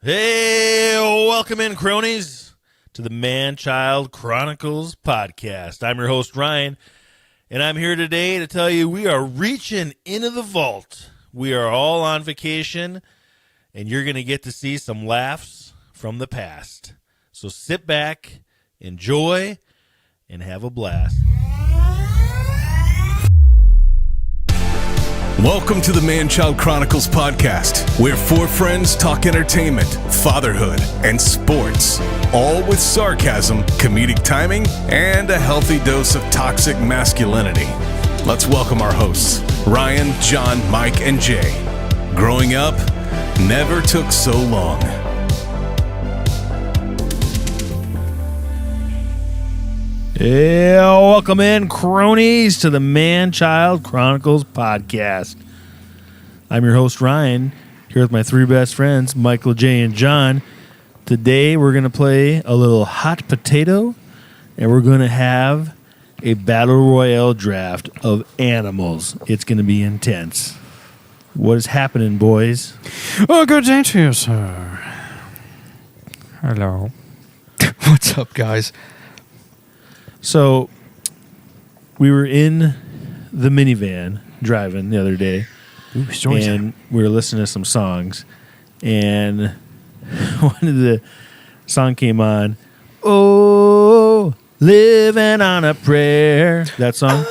Hey, welcome in, cronies, to the ManChild Chronicles podcast. I'm your host, Ryan, and I'm here today to tell you we are reaching into the vault. We are all on vacation, and you're going to get to see some laughs from the past. So sit back, enjoy, and have a blast. Welcome to the ManChild Chronicles podcast, where four friends talk entertainment, fatherhood, and sports, all with sarcasm, comedic timing, and a healthy dose of toxic masculinity. Let's welcome our hosts, Ryan, John, Mike, and Jay. Growing up never took so long. Yeah, welcome in, cronies, to the ManChild Chronicles podcast. I'm your host, Ryan, here with my three best friends, Michael, Jay, and John. Today, we're going to play a little hot potato, and we're going to have a battle royale draft of animals. It's going to be intense. What is happening, boys? Oh, good day to you, sir. Hello. What's up, guys? So, we were in the minivan driving the other day, and we were listening to some songs, and one of the song came on, "Oh, Living on a Prayer," that song.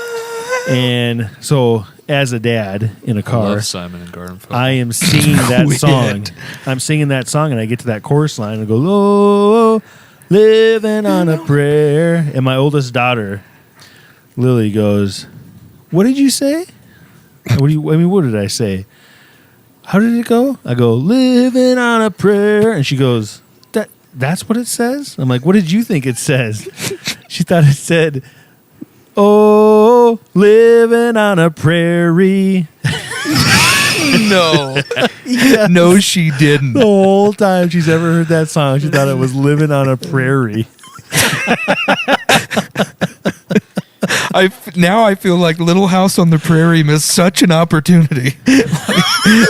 And so, as a dad in a car, I love Simon and Garfunkel. I am singing that song. I'm singing that song, and I get to that chorus line and go, "Oh, living on a prayer." And my oldest daughter, Lily, goes, "What did you say? What did I say? How did it go?" I go, "Living on a prayer." And she goes, "That's what it says?" I'm like, "What did you think it says?" She thought it said, "Oh, living on a prairie." No. Yes. No, she didn't. The whole time she's ever heard that song, she thought it was "Living on a Prairie." Now I feel like Little House on the Prairie missed such an opportunity.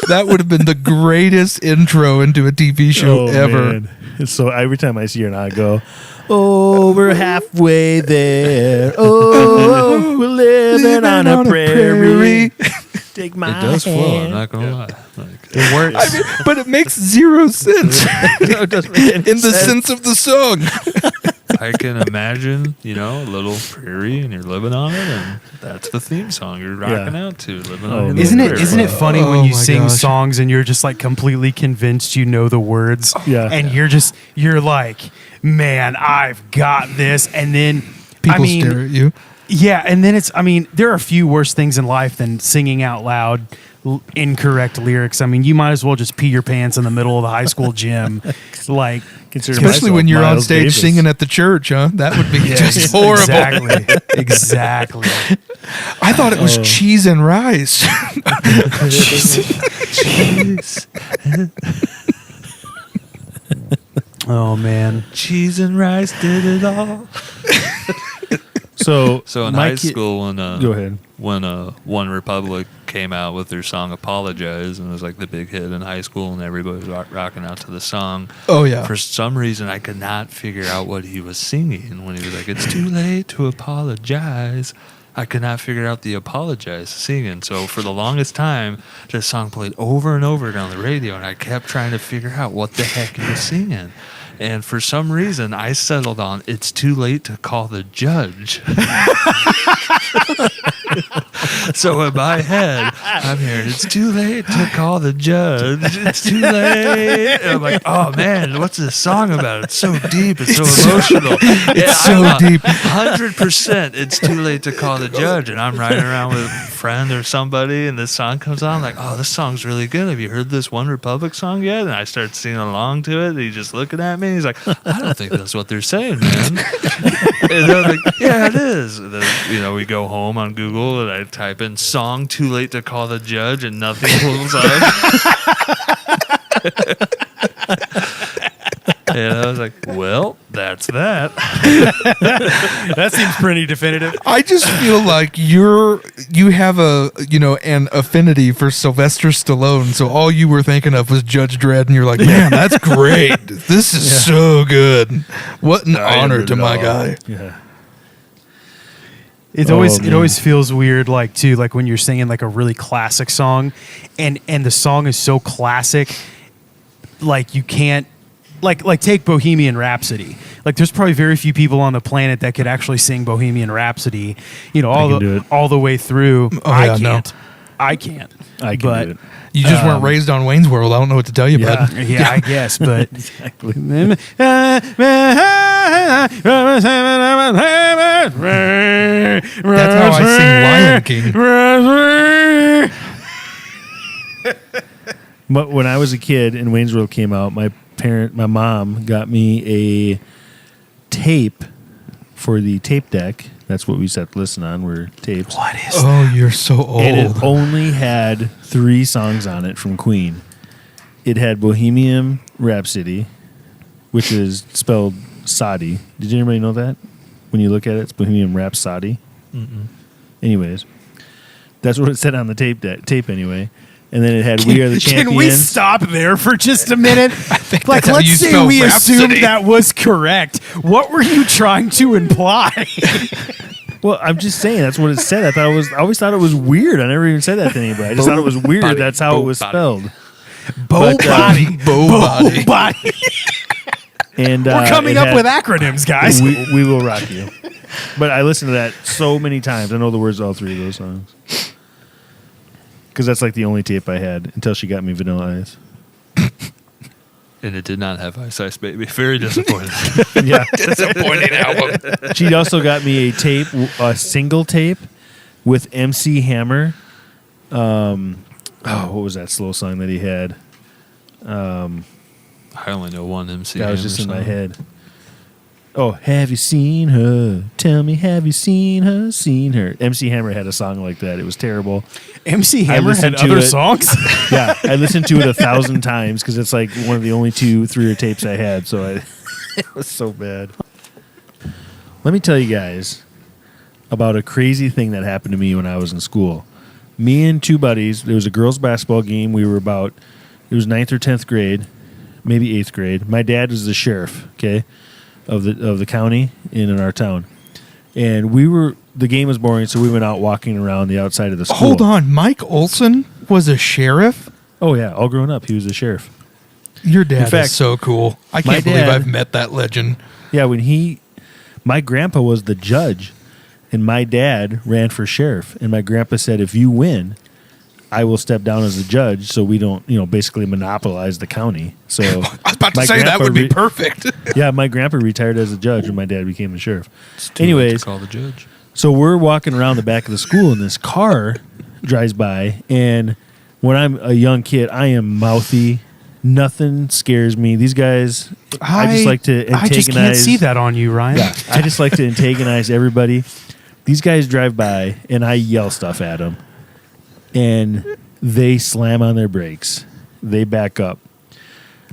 That would have been the greatest intro into a TV show ever. Man. So every time I see her now, I go, "Oh, we're halfway there. Oh, we're living on a prairie. Take my It does hand." flow, I'm not going to lie. It works. I mean, but it makes zero sense No, it doesn't make any in the sense of the song. I can imagine, a little prairie and you're living on it, and that's the theme song you're rocking out to. Living on your Isn't little it prairie. funny when Oh you my sing gosh. songs and you're just like completely convinced you know the words? Yeah. And you're like, "Man, I've got this." And then People stare at you. yeah, and then there are a few worse things in life than singing out loud incorrect lyrics. I mean, you might as well just pee your pants in the middle of the high school gym. Like, Consider Especially myself when you're on Miles stage Davis. singing at the church, huh? That would be just horrible. Exactly. I thought it was cheese and rice. Oh man. Cheese and rice did it all. So So in my high school, when go ahead. when One Republic came out with their song "Apologize," and it was like the big hit in high school, and everybody was rocking out to the song. Oh, yeah. For some reason, I could not figure out what he was singing when he was like, "It's too late to apologize." I could not figure out the apologize singing. So for the longest time, this song played over and over again on the radio, and I kept trying to figure out what the heck he was singing. And for some reason, I settled on "It's Too Late to Call the Judge." So in my head, I'm hearing, "It's too late to call the judge. It's too late." And I'm like, "Oh man, what's this song about? It's so deep. It's so emotional. It's so deep. 100%. It's too late to call the judge." And I'm riding around with a friend or somebody, and this song comes on. I'm like, "Oh, this song's really good. Have you heard this One Republic song yet?" And I start singing along to it. And he's just looking at me. He's like, "I don't think that's what they're saying, man." And I'm like, "Yeah, it is." And then, we go home on Google and I type in "song too late to call the judge" and nothing pulls up. I was like, well, that's that. That seems pretty definitive. I just feel like you have an affinity for Sylvester Stallone, so all you were thinking of was Judge Dredd, and you're like, man, that's great. This is so good. What an honor to my guy. Yeah. It always feels weird, like too, like when you're singing like a really classic song, and the song is so classic, like you can't, like take Bohemian Rhapsody. Like there's probably very few people on the planet that could actually sing Bohemian Rhapsody, all the way through. I can't. I can do it. You just weren't raised on Wayne's World. I don't know what to tell you, bud. Yeah, I guess, but Exactly. That's how I sing Lion King. But when I was a kid and Wayne's World came out, my mom got me a tape for the tape deck. That's what we used to have to listen on, were tapes. what is Oh, you're so old. And it only had 3 songs on it from Queen. It had Bohemian Rhapsody, which is spelled Sadi. Did anybody know that? When you look at it, it's Bohemian Rhapsody. Anyways, that's what it said on the tape anyway. And then it had We Are the Champions. Can we stop there for just a minute? think Like, that's how let's you say spell we Rhapsody. assumed that was correct. What were you trying to imply? Well, I'm just saying that's what it said. I always thought it was weird. I never even said that to anybody. I just thought it was weird. Body. That's how it was Body. spelled. Bo body. Bo Body. And We're coming up with acronyms, guys. we Will Rock You. But I listened to that so many times. I know the words to all 3 of those songs. Because that's like the only tape I had until she got me Vanilla Ice. And it did not have Ice Ice Baby. Very disappointed. Yeah. Disappointing album. She also got me a single tape with MC Hammer. What was that slow song that he had? I only know one MC. That was just in Hammer my song. head. Oh, have you seen her? Tell me, have you seen her? Seen her? MC Hammer had a song like that. It was terrible. MC Hammer had listened to other it. songs. Yeah, I listened to it 1,000 times because it's like one of the only 2-3 tapes I had. So it was so bad. Let me tell you guys about a crazy thing that happened to me when I was in school. Me and 2 buddies. There was a girls' basketball game. We were it was 9th or 10th grade, maybe 8th grade. My dad was the sheriff. Okay. Of the county in our town, and the game was boring, so we went out walking around the outside of the school. Hold on. Mike Olson was a sheriff? Oh yeah, all grown up, he was a sheriff. Your dad In fact, is so cool. I my can't believe dad- I've met that legend. Yeah, my grandpa was the judge, and my dad ran for sheriff, and my grandpa said, if you win, I will step down as a judge, so we don't, basically monopolize the county. So I was about to my say that grandpa would be perfect. Yeah, my grandpa retired as a judge, and my dad became the sheriff. It's too late Anyways, to call the judge. so we're walking around the back of the school, and this car drives by. And when I'm a young kid, I am mouthy. Nothing scares me. These guys, I just like to antagonize. I just can't see that on you, Ryan. Yeah, I just like to antagonize everybody. These guys drive by, and I yell stuff at them. And they slam on their brakes. They back up.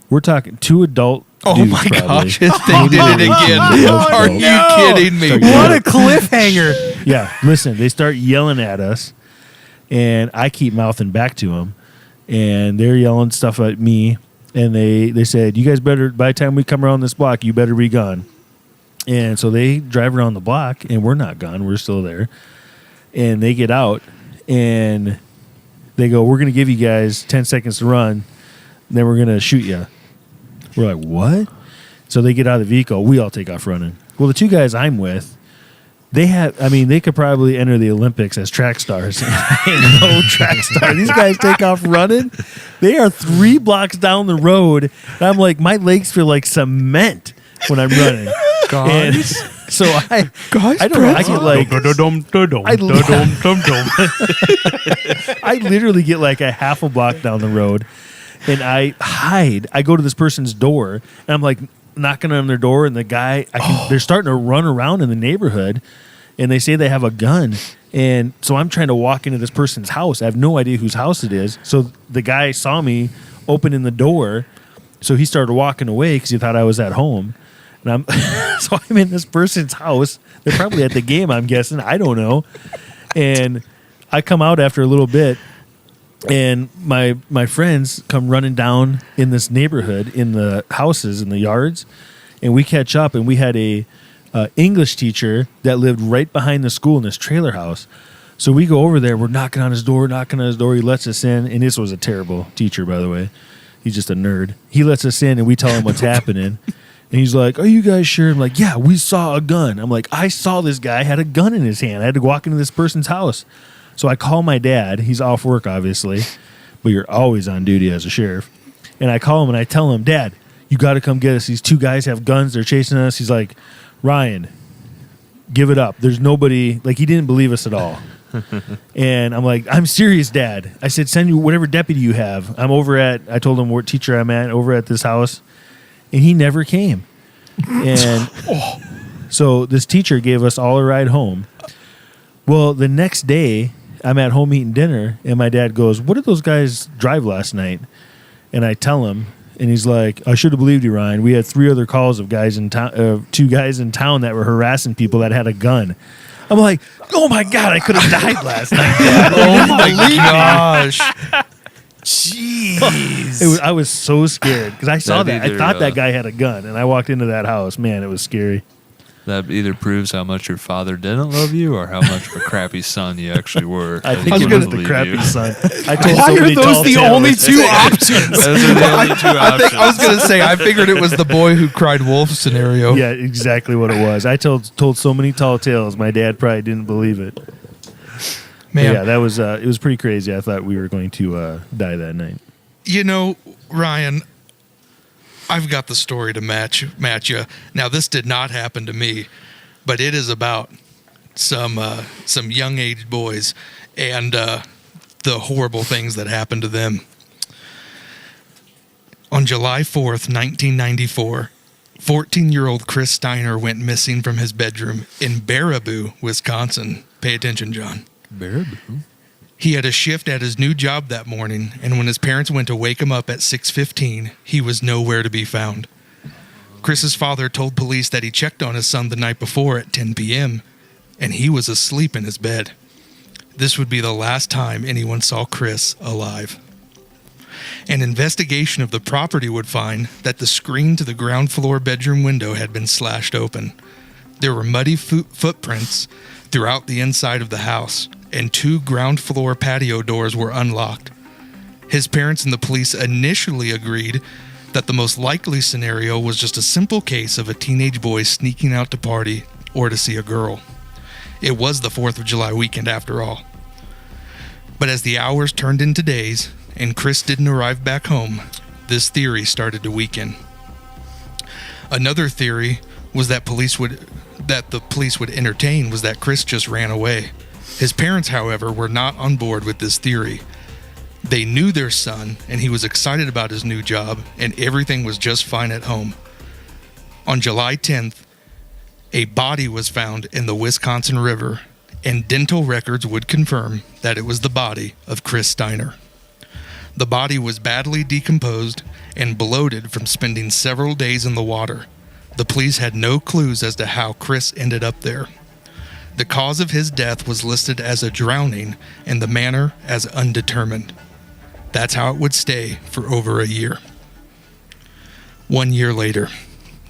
We're talking 2 adult Oh dudes, my probably. gosh, they did it again. Oh, Are no. you kidding me? What a cliffhanger. Yeah, listen, they start yelling at us, and I keep mouthing back to them, and they're yelling stuff at me, and they said, you guys better, by the time we come around this block, you better be gone. And so they drive around the block, and we're not gone. We're still there. And they get out, and they go, we're going to give you guys 10 seconds to run, then we're going to shoot you. We're like, what? So they get out of the vehicle. We all take off running. Well, the 2 guys I'm with, they could probably enter the Olympics as track stars. Ain't no track star. These guys take off running. They are 3 blocks down the road. And I'm like, my legs feel like cement when I'm running. And so I don't know. I get like, I literally get like a half a block down the road, and I hide. I go to this person's door, and I'm like knocking on their door, and the guy, they're starting to run around in the neighborhood, and they say they have a gun. And so I'm trying to walk into this person's house. I have no idea whose house it is. So the guy saw me opening the door, So he started walking away because he thought I was at home. And so I'm in this person's house. They're probably at the game, I'm guessing. I don't know. And I come out after a little bit, and my friends come running down in this neighborhood, in the houses, in the yards, and we catch up. And we had a English teacher that lived right behind the school in this trailer house. So we go over there. We're knocking on his door. He lets us in. And this was a terrible teacher, by the way. He's just a nerd. He lets us in, and we tell him what's happening. And he's like, "Are you guys sure?" I'm like, "Yeah, we saw a gun." I'm like, "I saw this guy had a gun in his hand. I had to walk into this person's house." So I call my dad. He's off work, obviously, but you're always on duty as a sheriff. And I call him, and I tell him, "Dad, you got to come get us. These two guys have guns. They're chasing us." He's like, "Ryan, give it up. There's nobody." Like, he didn't believe us at all. And I'm like, "I'm serious, Dad." I said, "Send you whatever deputy you have. I told him what teacher I'm at over at this house." And he never came. And so this teacher gave us all a ride home. Well, the next day, I'm at home eating dinner, and my dad goes, "What did those guys drive last night?" And I tell him, and he's like, "I should have believed you, Ryan. We had 3 other calls of guys in town, 2 guys in town that were harassing people that had a gun." I'm like, "Oh my God, I could have died last night, Dad." Oh my gosh. Jeez. I was so scared because I saw That that. I either, thought that guy had a gun, and I walked into that house. Man, it was scary. That either proves how much your father didn't love you or how much of a crappy son you actually were. I He think it couldn't was the believe crappy you. son. I told Why so are many those tall the tales. only 2 options? Those are the only 2 options. I was going to say, I figured it was the boy who cried wolf scenario. Yeah, exactly what it was. I told so many tall tales. My dad probably didn't believe it. Man, Yeah, that was it was pretty crazy. I thought we were going to die that night. you know, Ryan, I've got the story to match you. Now, this did not happen to me, but it is about some young age boys and the horrible things that happened to them. On July 4th, 1994, 14-year-old Chris Steiner went missing from his bedroom in Baraboo, Wisconsin. Pay attention, John. Baraboo? He had a shift at his new job that morning, and when his parents went to wake him up at 6:15, he was nowhere to be found. Chris's father told police that he checked on his son the night before at 10 p.m., and he was asleep in his bed. This would be the last time anyone saw Chris alive. An investigation of the property would find that the screen to the ground floor bedroom window had been slashed open. There were muddy footprints throughout the inside of the house, and 2 ground floor patio doors were unlocked. His parents and the police initially agreed that the most likely scenario was just a simple case of a teenage boy sneaking out to party or to see a girl. It was the 4th of July weekend after all. But as the hours turned into days and Chris didn't arrive back home, this theory started to weaken. Another theory was that the police would entertain was that Chris just ran away. His parents, however, were not on board with this theory. They knew their son, and he was excited about his new job, and everything was just fine at home. On July 10th, a body was found in the Wisconsin River, and dental records would confirm that it was the body of Chris Steiner. The body was badly decomposed and bloated from spending several days in the water. The police had no clues as to how Chris ended up there. The cause of his death was listed as a drowning and the manner as undetermined. That's how it would stay for over a year. 1 year later,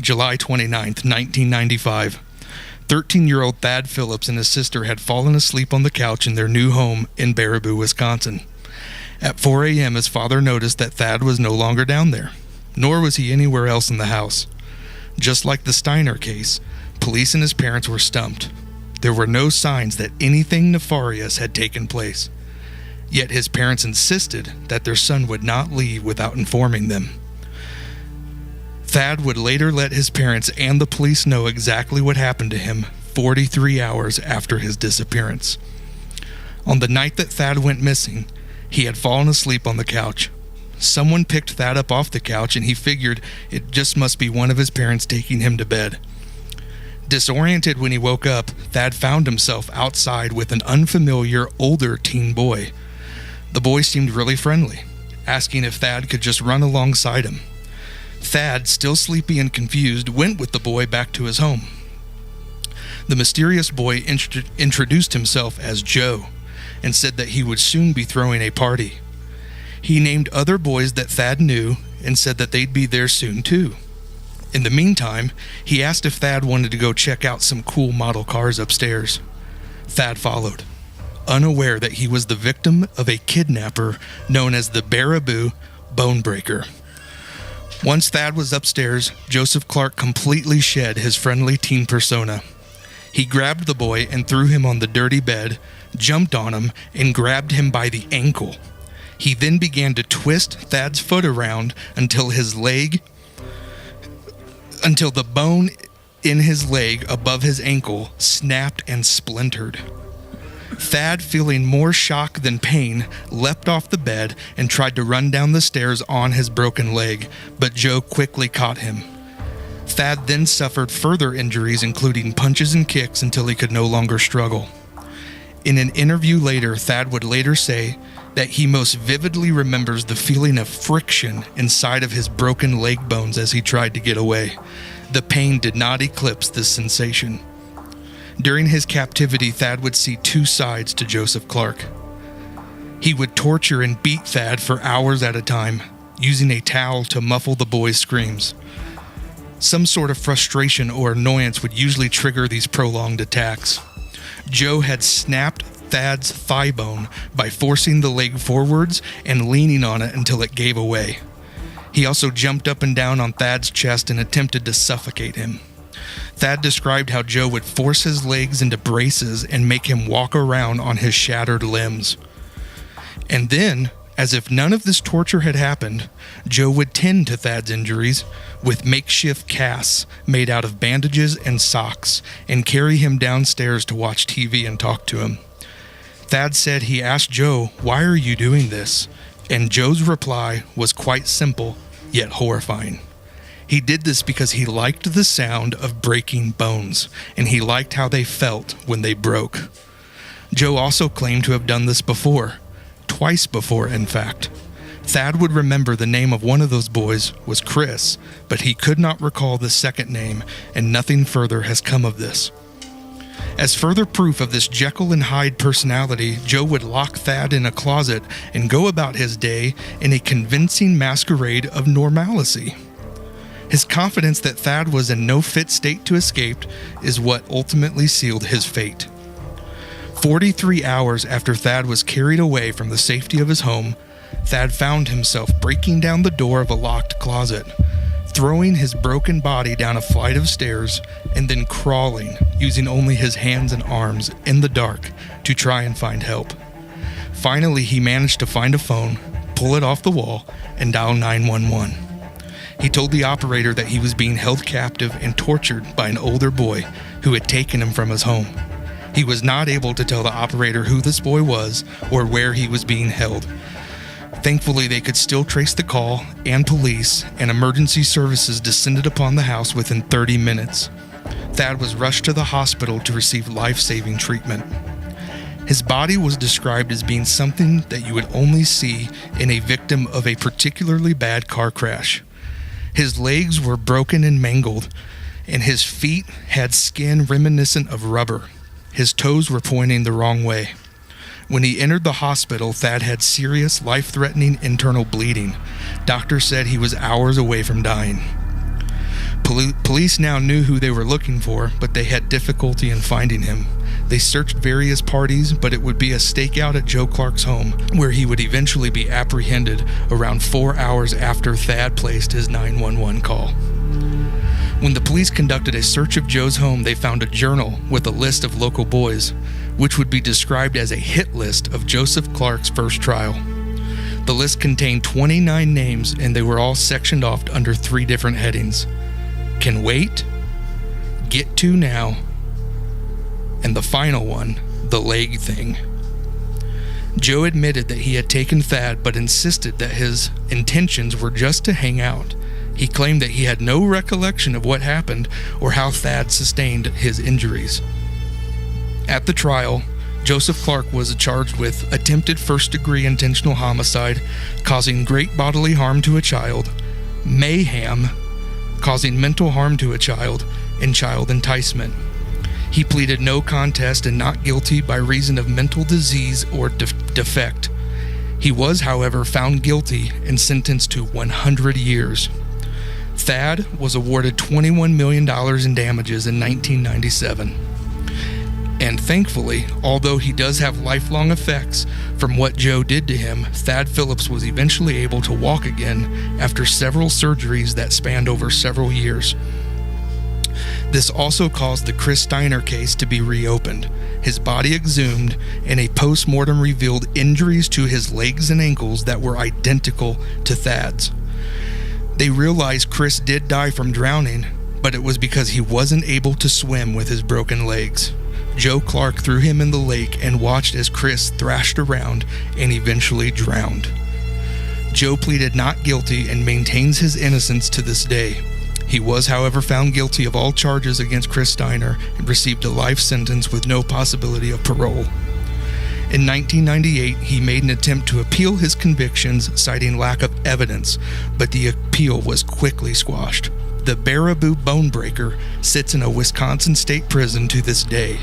July 29th, 1995, 13-year-old Thad Phillips and his sister had fallen asleep on the couch in their new home in Baraboo, Wisconsin. At 4 a.m., his father noticed that Thad was no longer down there, nor was he anywhere else in the house. Just like the Steiner case, police and his parents were stumped. There were no signs that anything nefarious had taken place. Yet his parents insisted that their son would not leave without informing them. Thad would later let his parents and the police know exactly what happened to him 43 hours after his disappearance. On the night that Thad went missing, he had fallen asleep on the couch. Someone picked Thad up off the couch, and he figured it just must be one of his parents taking him to bed. Disoriented when he woke up, Thad found himself outside with an unfamiliar, older teen boy. The boy seemed really friendly, asking if Thad could just run alongside him. Thad, still sleepy and confused, went with the boy back to his home. The mysterious boy introduced himself as Joe and said that he would soon be throwing a party. He named other boys that Thad knew and said that they'd be there soon too. In the meantime, he asked if Thad wanted to go check out some cool model cars upstairs. Thad followed, unaware that he was the victim of a kidnapper known as the Baraboo Bonebreaker. Once Thad was upstairs, Joseph Clark completely shed his friendly teen persona. He grabbed the boy and threw him on the dirty bed, jumped on him, and grabbed him by the ankle. He then began to twist Thad's foot around until the bone in his leg above his ankle snapped and splintered. Thad, feeling more shock than pain, leapt off the bed and tried to run down the stairs on his broken leg, but Joe quickly caught him. Thad then suffered further injuries, including punches and kicks, until he could no longer struggle. In an interview later, Thad would later say that he most vividly remembers the feeling of friction inside of his broken leg bones as he tried to get away. The pain did not eclipse this sensation. During his captivity, Thad would see two sides to Joseph Clark. He would torture and beat Thad for hours at a time, using a towel to muffle the boy's screams. Some sort of frustration or annoyance would usually trigger these prolonged attacks. Joe had snapped Thad's thigh bone by forcing the leg forwards and leaning on it until it gave away. He also jumped up and down on Thad's chest and attempted to suffocate him. Thad described how Joe would force his legs into braces and make him walk around on his shattered limbs. And then, as if none of this torture had happened, Joe would tend to Thad's injuries with makeshift casts made out of bandages and socks and carry him downstairs to watch TV and talk to him. Thad said he asked Joe, "Why are you doing this?" And Joe's reply was quite simple, yet horrifying. He did this because he liked the sound of breaking bones, and he liked how they felt when they broke. Joe also claimed to have done this before. Twice before, in fact. Thad would remember the name of one of those boys was Chris, but he could not recall the second name, and nothing further has come of this. As further proof of this Jekyll and Hyde personality, Joe would lock Thad in a closet and go about his day in a convincing masquerade of normalcy. His confidence that Thad was in no fit state to escape is what ultimately sealed his fate. 43 hours after Thad was carried away from the safety of his home, Thad found himself breaking down the door of a locked closet, throwing his broken body down a flight of stairs, and then crawling, using only his hands and arms in the dark to try and find help. Finally, he managed to find a phone, pull it off the wall, and dial 911. He told the operator that he was being held captive and tortured by an older boy who had taken him from his home. He was not able to tell the operator who this boy was or where he was being held. Thankfully, they could still trace the call, and police and emergency services descended upon the house within 30 minutes. Thad was rushed to the hospital to receive life-saving treatment. His body was described as being something that you would only see in a victim of a particularly bad car crash. His legs were broken and mangled, and his feet had skin reminiscent of rubber. His toes were pointing the wrong way. When he entered the hospital, Thad had serious, life-threatening internal bleeding. Doctors said he was hours away from dying. Police now knew who they were looking for, but they had difficulty in finding him. They searched various parties, but it would be a stakeout at Joe Clark's home, where he would eventually be apprehended around 4 hours after Thad placed his 911 call. When the police conducted a search of Joe's home, they found a journal with a list of local boys, which would be described as a hit list of Joseph Clark's first trial. The list contained 29 names, and they were all sectioned off under 3 different headings: Can Wait, Get To Now, and the final one, The Leg Thing. Joe admitted that he had taken Thad, but insisted that his intentions were just to hang out. He claimed that he had no recollection of what happened or how Thad sustained his injuries. At the trial, Joseph Clark was charged with attempted first-degree intentional homicide, causing great bodily harm to a child, mayhem, causing mental harm to a child, and child enticement. He pleaded no contest and not guilty by reason of mental disease or defect. He was, however, found guilty and sentenced to 100 years. Thad was awarded $21 million in damages in 1997. And thankfully, although he does have lifelong effects from what Joe did to him, Thad Phillips was eventually able to walk again after several surgeries that spanned over several years. This also caused the Chris Steiner case to be reopened. His body exhumed, and a post-mortem revealed injuries to his legs and ankles that were identical to Thad's. They realized Chris did die from drowning, but it was because he wasn't able to swim with his broken legs. Joe Clark threw him in the lake and watched as Chris thrashed around and eventually drowned. Joe pleaded not guilty and maintains his innocence to this day. He was, however, found guilty of all charges against Chris Steiner and received a life sentence with no possibility of parole. In 1998, he made an attempt to appeal his convictions, citing lack of evidence, but the appeal was quickly squashed. The Baraboo Bonebreaker sits in a Wisconsin state prison to this day.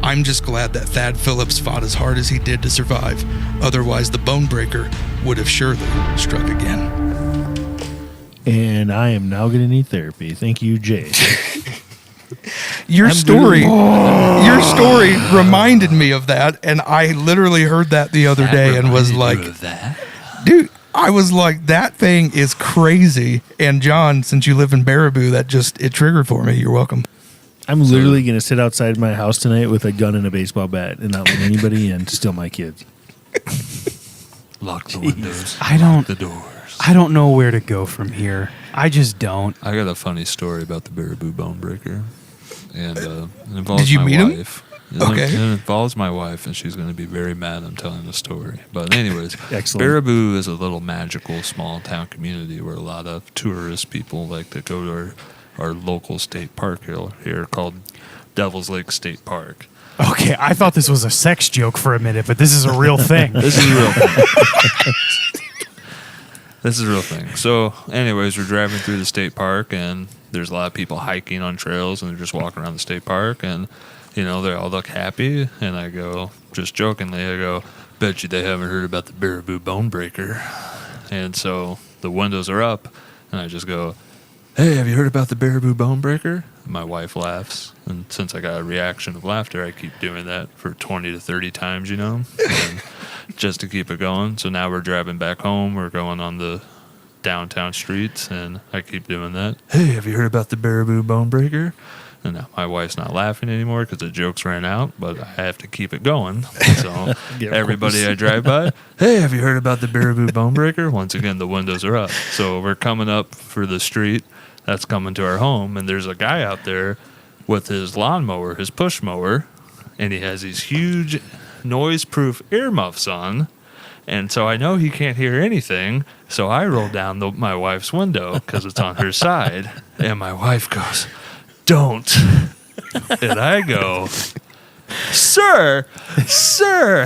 I'm just glad that Thad Phillips fought as hard as he did to survive. Otherwise, the Bonebreaker would have surely struck again. And I am now going to need therapy. Thank you, Jay. Your story reminded me of that, and I literally heard that the other day and was like, dude, I was like, that thing is crazy. And John, since you live in Baraboo, it triggered for me. You're welcome. I'm literally going to sit outside my house tonight with a gun and a baseball bat and not let anybody in to steal my kids. Lock the windows. Lock the doors. I don't know where to go from here. I just don't. I got a funny story about the Baraboo Bonebreaker, and it involves Did you my meet him? wife. Okay. It involves my wife, and she's going to be very mad I'm telling the story. But anyways, Excellent. Baraboo is a little magical small town community where a lot of tourist people like to go to our local state park here called Devil's Lake State Park. Okay, I thought this was a sex joke for a minute, but this is a real thing. This is a real thing. This is a real thing. So, anyways, we're driving through the state park, and there's a lot of people hiking on trails, and they're just walking around the state park, and, you know, they all look happy, and I go, just jokingly, I go, bet you they haven't heard about the Baraboo Bonebreaker. And so the windows are up, and I just go, hey, have you heard about the Baraboo Bonebreaker? My wife laughs, and since I got a reaction of laughter, I keep doing that for 20 to 30 times, you know, and just to keep it going. So now we're driving back home. We're going on the downtown streets, and I keep doing that. Hey, have you heard about the Baraboo Bonebreaker? And now my wife's not laughing anymore because the jokes ran out, but I have to keep it going. So everybody I drive by, hey, have you heard about the Baraboo Bonebreaker? Once again, the windows are up. So we're coming up for the street that's coming to our home, and there's a guy out there with his lawnmower, his push mower, and he has these huge noise-proof earmuffs on. And so I know he can't hear anything, so I roll down my wife's window because it's on her side, and my wife goes, don't. And I go, sir,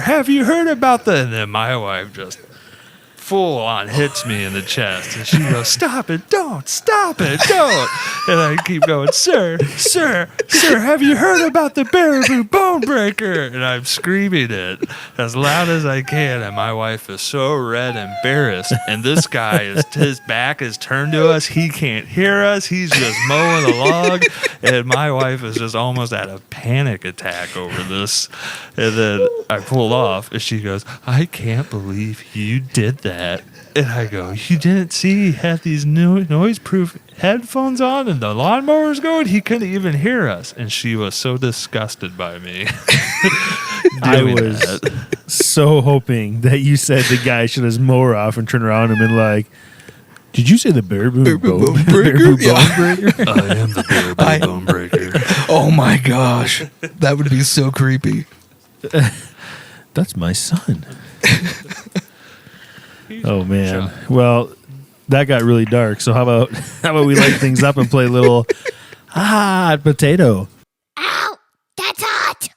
have you heard about the... And then my wife just full on hits me in the chest, and she goes, stop it, don't. And I keep going, sir, have you heard about the Baraboo Bonebreaker? And I'm screaming it as loud as I can, and my wife is so red and embarrassed, and this guy, his back is turned to us, he can't hear us, he's just mowing the log, and my wife is just almost at a panic attack over this. And then I pull off, and she goes, I can't believe you did that. And I go, you didn't see he had these noise-proof headphones on and the lawnmower's going? He couldn't even hear us. And she was so disgusted by me. I was so hoping that you said the guy should his mower off and turn around and been like, did you say the Baraboo Bonebreaker? I am the Baraboo Bonebreaker. Oh my gosh. That would be so creepy. That's my son. Oh man. Well, that got really dark. So how about we light things up and play a little hot potato? Ow! That's hot!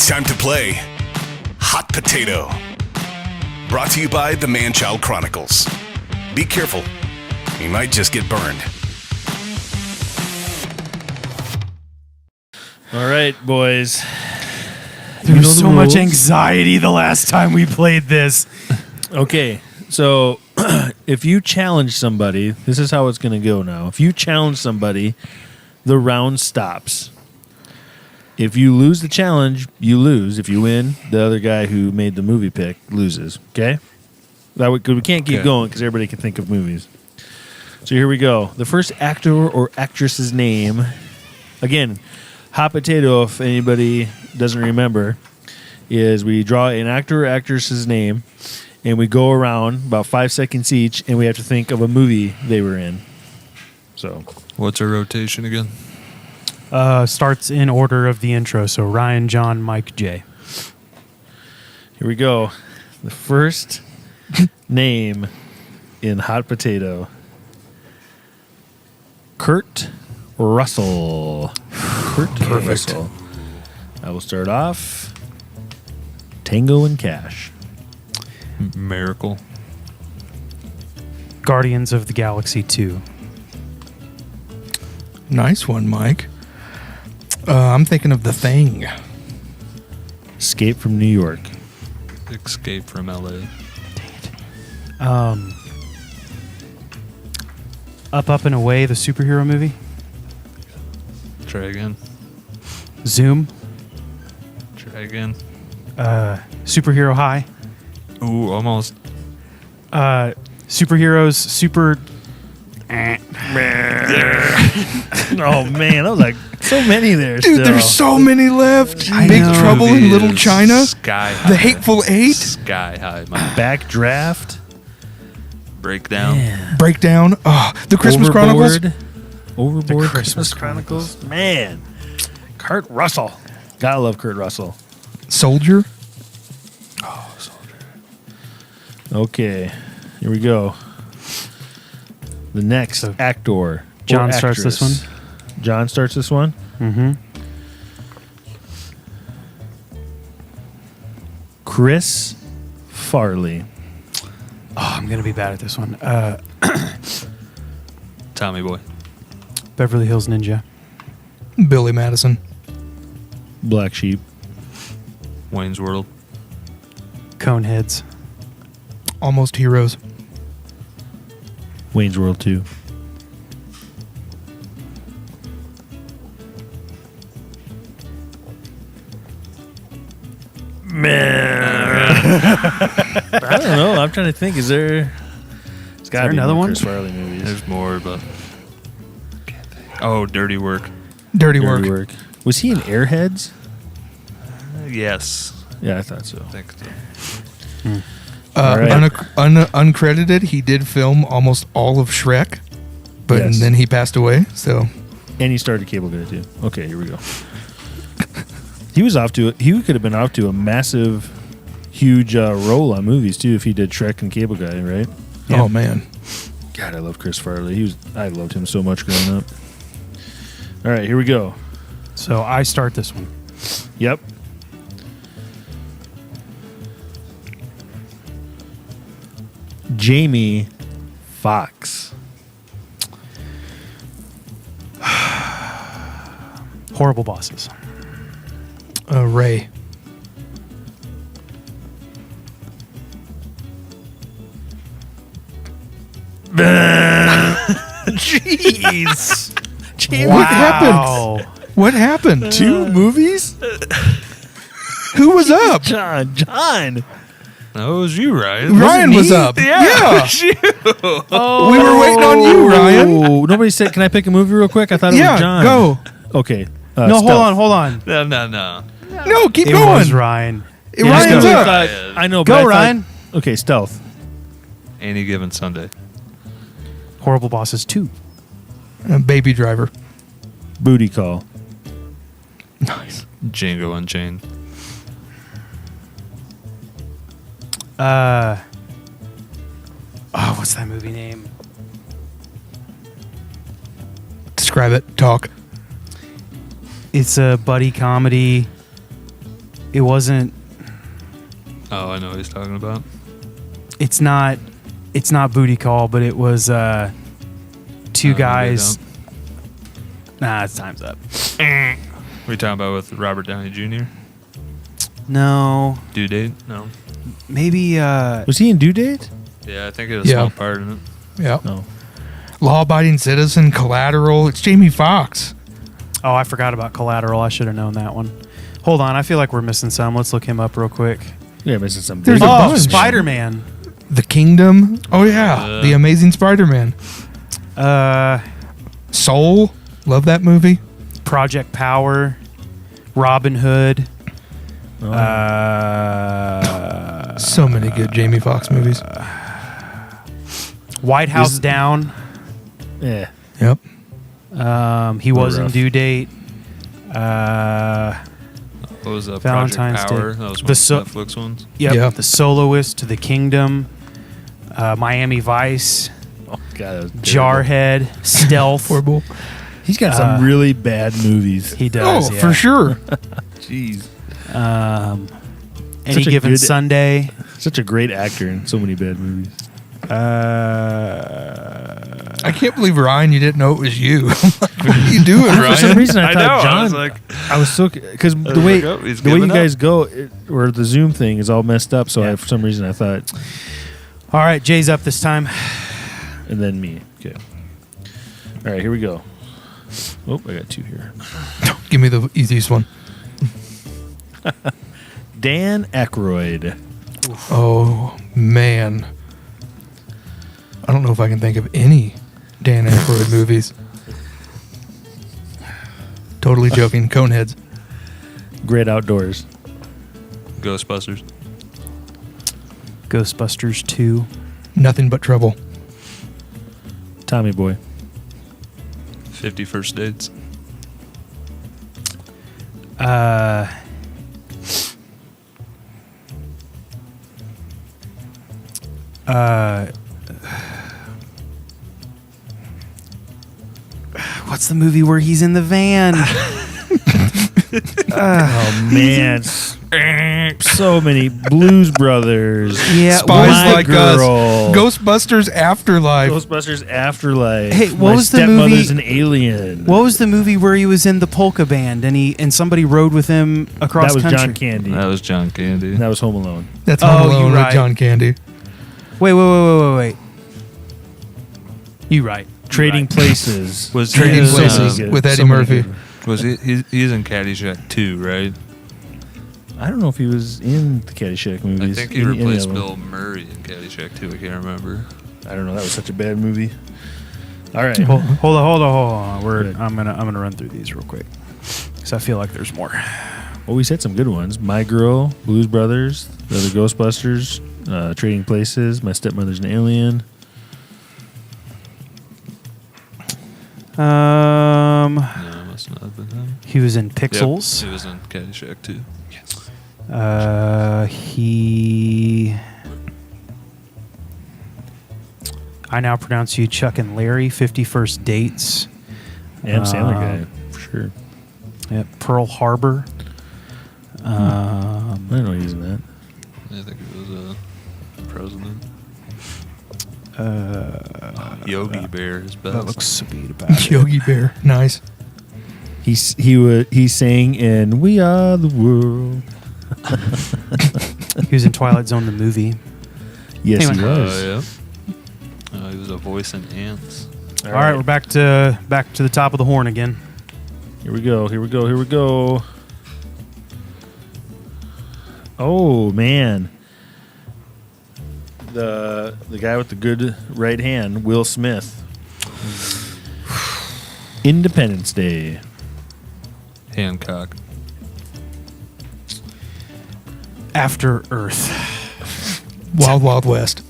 It's time to play Hot Potato. Brought to you by the ManChild Chronicles. Be careful. You might just get burned. All right, boys. There You know was the so much rules. anxiety the last time we played this. Okay, so if you challenge somebody, this is how it's going to go now. If you challenge somebody, the round stops. If you lose the challenge, you lose. If you win, the other guy who made the movie pick loses. Okay? We can't keep Okay. going because everybody can think of movies. So here we go. The first actor or actress's name, again, hot potato, if anybody doesn't remember, is we draw an actor or actress's name, and we go around about 5 seconds each, and we have to think of a movie they were in. So, What's our rotation again? Starts in order of the intro. So Ryan, John, Mike, Jay. here we go. The first name in hot potato, Kurt Russell. Kurt Russell. I will start off. Tango and Cash. Miracle. Guardians of the Galaxy 2. Nice one, Mike. I'm thinking of The Thing. Escape from New York. Escape from LA. Up and Away, the superhero movie. Try again. Zoom. Try again. Superhero High. Ooh, almost. Superheroes. Super. Oh man, I was like so many there. Dude, still. there's so many left. I Big know. Trouble in Movie Little is China. Sky High. The Hateful Eight. Sky High. My Backdraft. breakdown. Breakdown. Oh, The Christmas Chronicles. Overboard. The Christmas Chronicles. Man, Kurt Russell. Gotta love Kurt Russell. Soldier. Okay, here we go. The next So, actor. or John starts this actress. John starts this one. Mm-hmm. Chris Farley. Oh, I'm gonna be bad at this one. Tommy Boy. Beverly Hills Ninja. Billy Madison. Black Sheep. Wayne's World. Coneheads. Almost Heroes. Wayne's World 2. I don't know. I'm trying to think. Is there? It's got to there be another more one? Chris Farley movies. There's more, but. Oh, Dirty Work. Dirty Dirty Work. Work. Was he in Airheads? Yes. Yeah, I thought so. I think so. All right. Uncredited, he did film almost all of Shrek, but Yes. and then he passed away. So And he started Cable Guy too. Okay, here we go. He was off to. He could have been off to a massive, huge role on movies too if he did Shrek and Cable Guy, right? oh man, God, I love Chris Farley. I loved him so much growing up. All right, here we go. So I start this one. Yep. Jamie Foxx. Horrible Bosses. Ray. Jeez. Jamie What happened? What happened? 2 movies? Who was up? John. That was you, Ryan. Ryan was me? up. Yeah. We were waiting on you, Ryan. Oh, nobody said, can I pick a movie real quick? I thought it Yeah, was John. go. Okay. No, Stealth. hold on. No. No, keep It going. was Ryan. Ryan's I up. thought- I know, but Go, I thought- Ryan. Okay, Stealth. Any Given Sunday. Horrible Bosses 2. Baby Driver. Booty Call. Nice. Django Unchained. What's that movie name? Describe it. Talk. It's a buddy comedy. It wasn't. Oh, I know what he's talking about. It's not Booty Call, but it was two guys. Nah, it's time's up. We talking about with Robert Downey Jr.? No, Due Date? No. maybe. Was he in Due Date? Yeah, I think it was a Yeah. small part in it. Yeah. No. Law-abiding citizen, Collateral. It's Jamie Foxx. Oh, I forgot about Collateral. I should have known that one. Hold on, I feel like we're missing some. Let's look him up real quick. Yeah, missing some. There's big- a Oh, bunch. Spider-Man. The Kingdom. Oh yeah, The Amazing Spider-Man. Soul. Love that movie. Project Power, Robin Hood. So many good Jamie Foxx movies. White House Down. Yeah. Yep. He was in rough. Due Date. What was that? Valentine's Project Power? Day. That was one The of so- the Netflix ones. Yep. Yeah. The Soloist, The Kingdom, Miami Vice, Oh god, that was terrible. Jarhead, Stealth. Horrible. He's got some really bad movies. He does. Oh, yeah. for sure. Jeez. Any Such a Given good- Sunday. Such a great actor in so many bad movies. I can't believe, Ryan, you didn't know it was you. What are you doing, For some Ryan? reason, I thought know, John. I was like, I was so because the was way like, oh, he's the way you giving guys up. go or the Zoom thing is all messed up. So Yeah. for some reason I thought, All right, Jay's up this time. and then me. Okay. All right, here we go. Oh, I got two here. Give me the easiest one. Dan Aykroyd. Oh, man. I don't know if I can think of any Dan Aykroyd movies. Totally joking. Coneheads. Great Outdoors. Ghostbusters. Ghostbusters 2. Nothing But Trouble. Tommy Boy. 50 First Dates. What's the movie where he's in the van? Oh man, so many Blues Brothers. Yeah, Spies My Like Girl. Us. Ghostbusters Afterlife. Ghostbusters Afterlife. Hey, what My was the Stepmother's movie- an Alien. What was the movie where he was in the polka band and somebody rode with him across that was country? John Candy. That was John Candy. That was Home Alone. That's Oh, Home you Alone right. with John Candy. Wait. You right. Trading Places. Was Trading he, Places good. with Eddie So many Murphy. good. Was he's in Caddyshack 2, right? I don't know if he was in the Caddyshack movies. I think he Any of replaced them. Bill Murray in Caddyshack 2. I can't remember. I don't know. That was such a bad movie. All right. Hold on. Good. I'm gonna run through these real quick because I feel like there's more. Well, we said some good ones. My Girl, Blues Brothers, The Other Ghostbusters, Trading Places, My Stepmother's an Alien. No, it must not have been him. He was in Pixels. Yep, he was in Caddyshack 2. I now pronounce you Chuck and Larry. 50 First Dates. Adam Sandler guy, for sure. Yep. Pearl Harbor. I don't know he's in that. I think he was a president. Yogi Bear is best. That looks sweet about it. Yogi Bear. Nice. He sang in "We Are the World." He was in Twilight Zone the movie. Yes, Anyway. he was. Yeah. He was a voice in Ants. All right, we're back to the top of the horn again. Here we go. Oh man, the guy with the good right hand, Will Smith. Independence Day. Hancock. After Earth. Wild Wild West.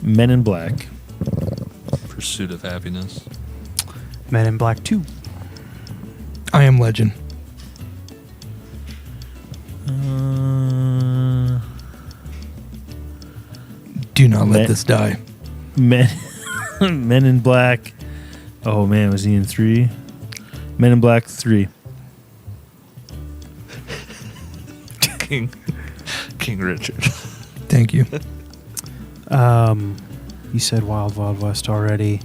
Men in Black. Pursuit of Happiness. Men in Black 2. I Am Legend. Do not let this die. Men in Black. Oh man, was he in 3? Men in Black 3. King Richard. Thank you. You said Wild Wild West already.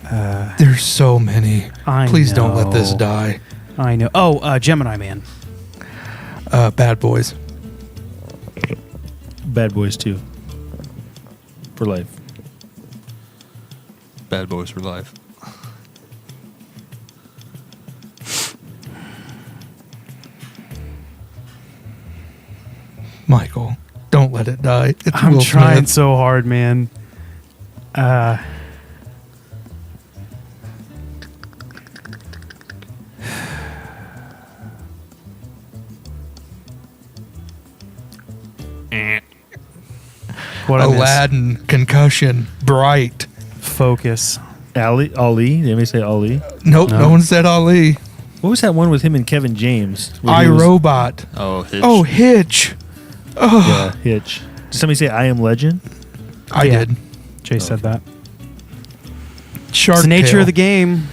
There's so many. Please don't let this know. die. I know. Oh, Gemini Man. Bad Boys. Bad Boys 2. For life. Bad Boys for Life. Michael, don't let it die. It's I'm Will trying Smith. so hard, man. What I miss? Aladdin, Concussion, Bright. Focus. Ali? Did anybody say Ali? Nope, No. no one said Ali. What was that one with him and Kevin James? where he was- iRobot. Oh, Hitch. Oh, Hitch. Oh, Yeah, Hitch. Did somebody say I Am Legend? I Yeah. did. Jay said that. Shark It's the nature Tale. of the game.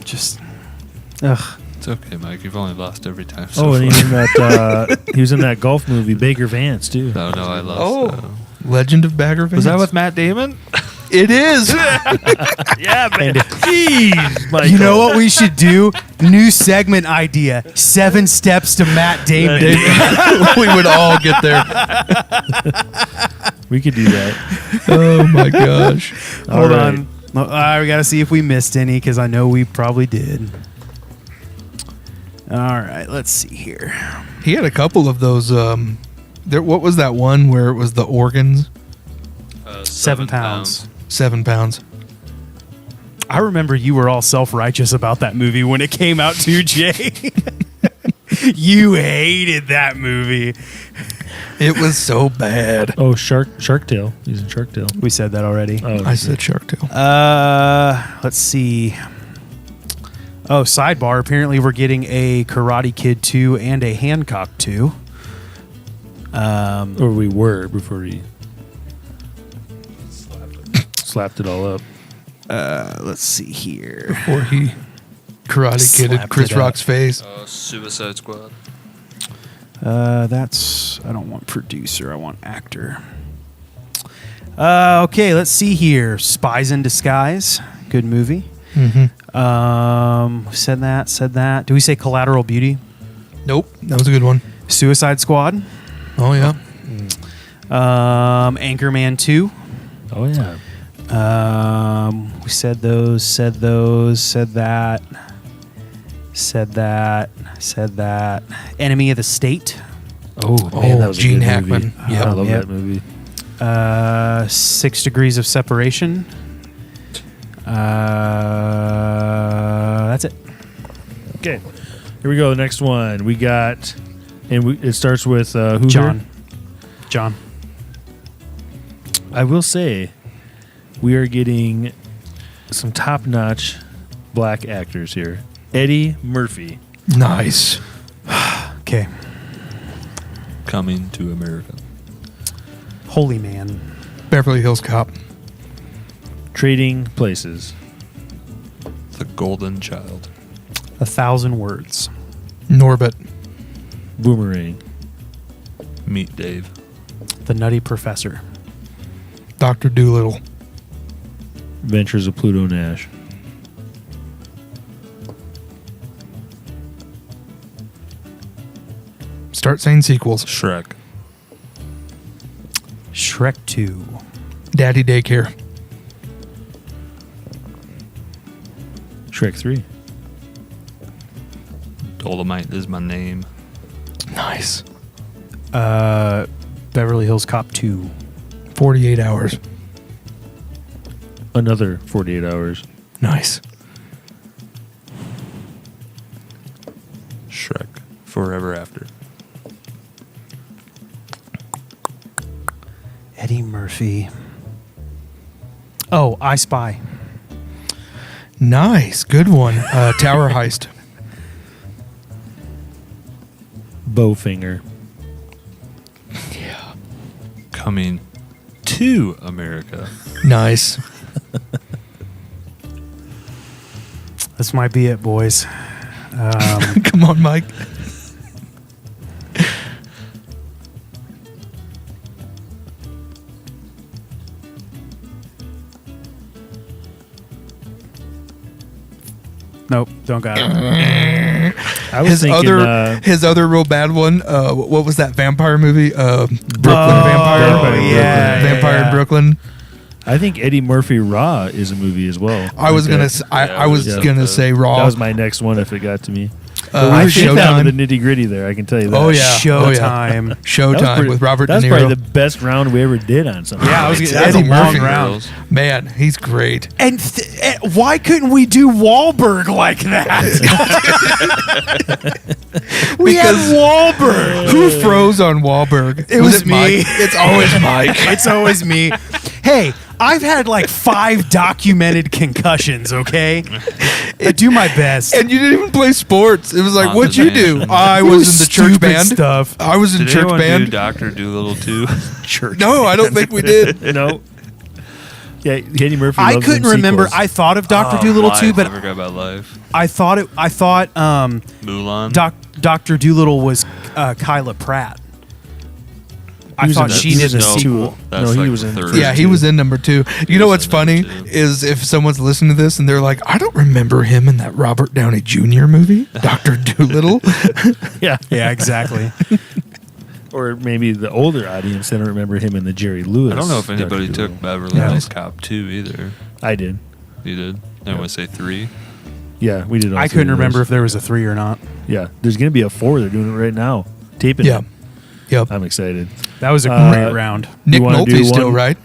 Just, ugh. It's okay, Mike. You've only lost every time. Oh, and he far. was in that. He was in that golf movie, Baker Vance, too. No, I lost. Oh. Legend of Bagger Vance. Was that with Matt Damon? It is. Yeah, man. Jeez, Michael. You know what we should do? New segment idea. 7 steps to Matt Damon. We would all get there. We could do that. Oh my gosh. Hold All right. on. We got to see if we missed any because I know we probably did. All right, let's see here. He had a couple of those. What was that one where it was the organs? 7 pounds. 7 pounds. I remember you were all self-righteous about that movie when it came out too, Jay. You hated that movie. It was so bad. Oh, Shark Tale. He's in Shark Tale. We said that already. Oh, I said Shark Tale. Let's see. Oh, sidebar. Apparently, we're getting a Karate Kid 2 and a Hancock 2. or we were before he slapped it all up. Let's see here. Before he Karate Kidded Slapped Chris it up. Rock's face. Suicide Squad. That's I don't want producer. I want actor. Okay, let's see here. Spies in Disguise. Good movie. Mm-hmm. Said that. Do we say Collateral Beauty? Nope. That was a good one. Suicide Squad. Oh, yeah. Anchorman 2. Oh yeah. We said those, said that. Enemy of the State. Oh man, that was Gene a good Hackman. movie. Yep. I love Yep. that movie. 6 Degrees of Separation. That's it. Okay, here we go. The next one we got, and it starts with who? John. I will say, we are getting some top-notch black actors here. Eddie Murphy. Nice. Okay. Coming to America. Holy Man. Beverly Hills Cop. Trading Places. The Golden Child. 1,000 Words. Norbit. Boomerang. Meet Dave. The Nutty Professor. Dr. Doolittle. Adventures of Pluto Nash. Start saying sequels. Shrek. Shrek 2. Daddy Daycare. Shrek 3. Dolomite is my name. Nice. Beverly Hills Cop 2. 48 Hours. Another 48 Hours. Nice. Shrek. Forever After. Eddie Murphy. Oh, I Spy. Nice. Good one. Tower Heist. Bowfinger. Yeah. Coming to America. Nice. This might be it, boys. Come on, Mike. Nope, don't got it. I was thinking his other real bad one. What was that vampire movie? Brooklyn Vampire. yeah, Vampire in Brooklyn. I think Eddie Murphy Raw is a movie as well. I was gonna say Raw. That was my next one if it got to me. I We get down to Showtime. the nitty gritty there. I can tell you that. Oh yeah, Showtime. Showtime with Robert De That's Niro. probably the best round we ever did on something. Yeah, that's Eddie a long Murphy. round. Man, he's great. And why couldn't we do Wahlberg like that? we had Wahlberg. Who froze on Wahlberg? It was it Mike? me. It's always Mike. It's always me. Hey, I've had like 5 documented concussions, okay? I do my best. And you didn't even play sports. It was like, On what'd the you do? mansion. I It was was in the church stupid band. stuff. I was in Did church anyone do band. Dr. Doolittle too? Church. No, I don't think we did. No. Yeah, Eddie Murphy. I loves couldn't them remember. sequels. I thought of Dr. Doolittle too, but I forgot about Life. I thought Mulan. Dr. Doolittle was Kyla Pratt. I was thought in she the- did he a was in sequel. That's No, he like was in third. Yeah, he was in number 2. You know was what's in funny number 2. is if someone's listening to this and they're like, I don't remember him in that Robert Downey Jr. movie, Dr. Doolittle. Yeah. Yeah, exactly. Or maybe the older audience didn't remember him in the Jerry Lewis. I don't know if Dr. anybody Doolittle. took Beverly Yeah. Hills Cop 2 either. I did. You did? Anyone say 3? Yeah, we did. All I three couldn't of remember those. if there was a 3 or not. Yeah, there's gonna be a 4. They're doing it right now. Taping. Yeah. it. Yep. I'm excited. That was a great round. Nick wanna do Nolte still, one? right?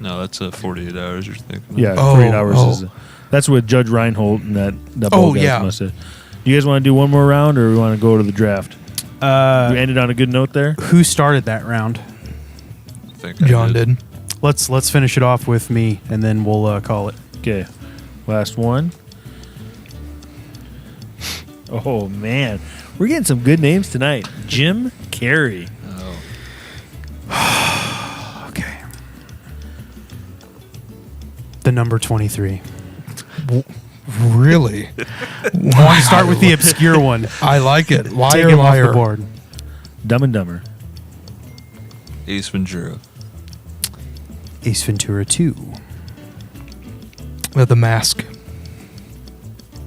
No, that's 48 hours you're thinking of. Yeah, Oh, 48 hours oh. is. That's with Judge Reinhold and that Oh, bald guy yeah. must have. You guys want to do one more round, or we want to go to the draft? We ended on a good note there. Who started that round? I think I John did. Let's finish it off with me, and then we'll call it. Okay, last one. Oh man, we're getting some good names tonight. Jim Carrey. Okay. The number 23. Really? I want to start with the obscure one. I like it. Take Liar, him off liar. the board. Dumb and Dumber. Ace Ventura. Ace Ventura 2. The Mask.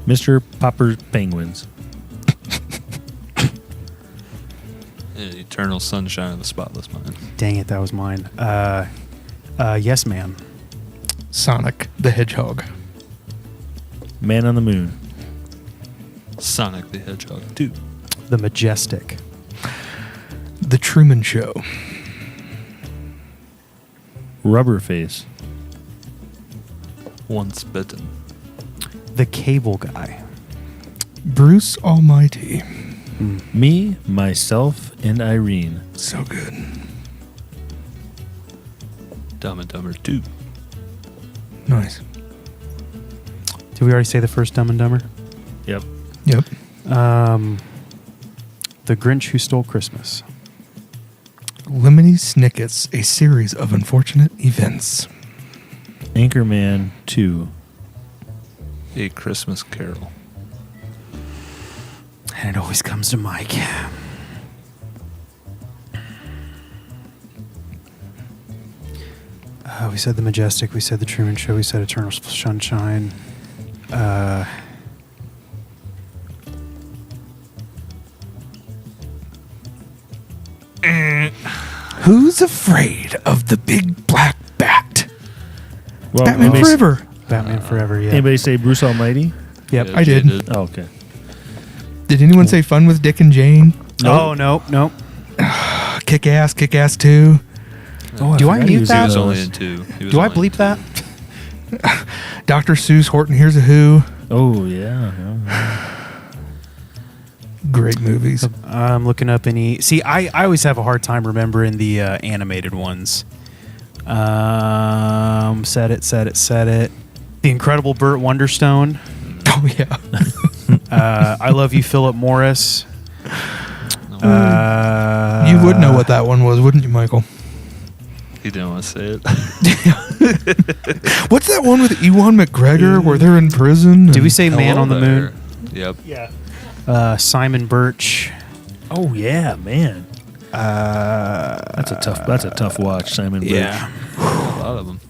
Mr. Popper's Penguins. Eternal Sunshine of the Spotless Mind. Dang it, that was mine. Yes, Man. Sonic the Hedgehog. Man on the Moon. Sonic the Hedgehog 2. The Majestic. The Truman Show. Rubberface. Once Bitten. The Cable Guy. Bruce Almighty. Me, Myself, and Irene. So good. Dumb and Dumber 2. Nice. Did we already say the first Dumb and Dumber? Yep. Yep. The Grinch Who Stole Christmas. Lemony Snicket's A Series of Unfortunate Events. Anchorman 2. A Christmas Carol. And it always comes to Mike. We said The Majestic. We said The Truman Show. We said Eternal Sunshine. Who's afraid of the big black bat? Well, Batman anybody- Forever. Batman Forever, yeah. Anybody say Bruce Almighty? Yep. Yeah, I Jay did. Oh, okay. Did anyone say Fun with Dick and Jane? Oh, no. Kick Ass 2. Oh, Do I forgot he mute was that? He in was those. only in 2. He was Do I only in bleep that? Dr. Seuss, Horton Hears a Who. Oh, yeah. Great movies. I'm looking up any. See, I always have a hard time remembering the animated ones. Said it. The Incredible Burt Wonderstone. Oh, yeah. I Love You, Philip Morris. No, You would know what that one was, wouldn't you, Michael? he didn't want to say it. What's that one with Ewan McGregor where they're in prison? Did we and- say Man Hello on the there. Moon? Yep. Yeah. Simon Birch. Oh, yeah, man. That's a tough watch, Simon Birch. Yeah. A lot of them.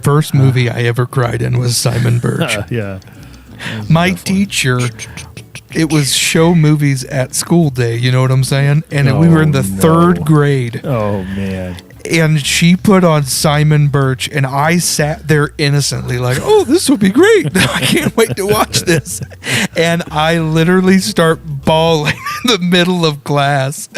First movie I ever cried in was Simon Birch. Yeah. My teacher, it was show movies at school day, you know what I'm saying? And we were in the third grade. Oh, man. And she put on Simon Birch, and I sat there innocently like, oh, this will be great. I can't wait to watch this. And I literally start bawling in the middle of class.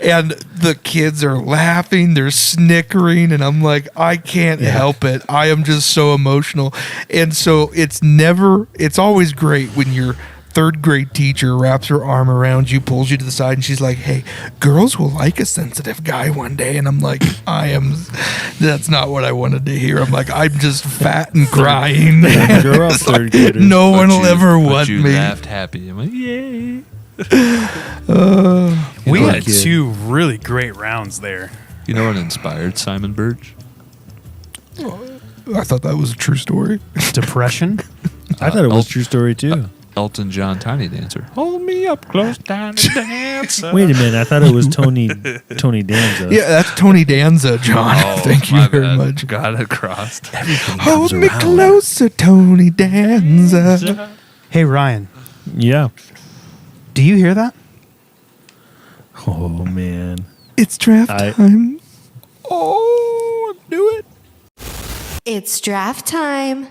And the kids are laughing, they're snickering, and I'm like, I can't help it. I am just so emotional. And so it's always great when your third grade teacher wraps her arm around you, pulls you to the side, and she's like, hey, girls will like a sensitive guy one day. And I'm like, that's not what I wanted to hear. I'm like, I'm just fat and crying. You're up, third graders. No one will ever want you me. laughed happy. I'm like, yay. We know had kid. 2 really great rounds there. You know what inspired Simon Birch? I thought that was a true story. Depression. I thought it was a true story, too. Elton John, Tiny Dancer. Hold me up close, Tiny Dancer. Wait a minute. I thought it was Tony Danza. Yeah, that's Tony Danza, John. Oh, Thank you my very bad. much. Got it crossed. Hold me closer, Tony Danza. Hey, Ryan, Yeah. do you hear that? Oh, man. It's draft time. Oh, do it. It's draft time.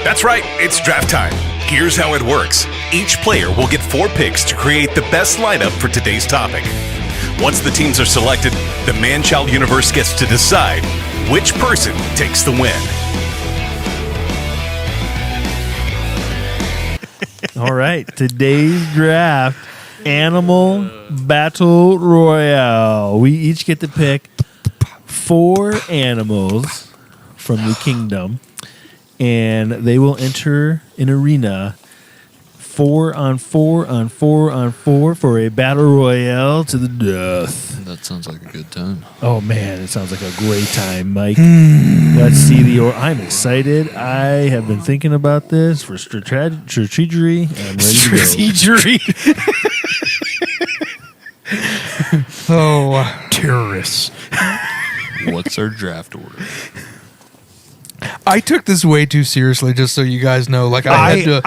That's right, it's draft time. Here's how it works. Each player will get 4 picks to create the best lineup for today's topic. Once the teams are selected, the ManChild universe gets to decide which person takes the win. All right. Today's draft, Animal Battle Royale. We each get to pick 4 animals from the kingdom, and they will enter an arena 4 on 4 on 4 on 4 for a battle royale to the death. That sounds like a good time. Oh man, it sounds like a great time, Mike. Let's see the order. I'm excited. I have been thinking about this for strategy. I'm ready to go. Oh, Terrorists. What's our draft order? I took this way too seriously, just so you guys know. Like I had to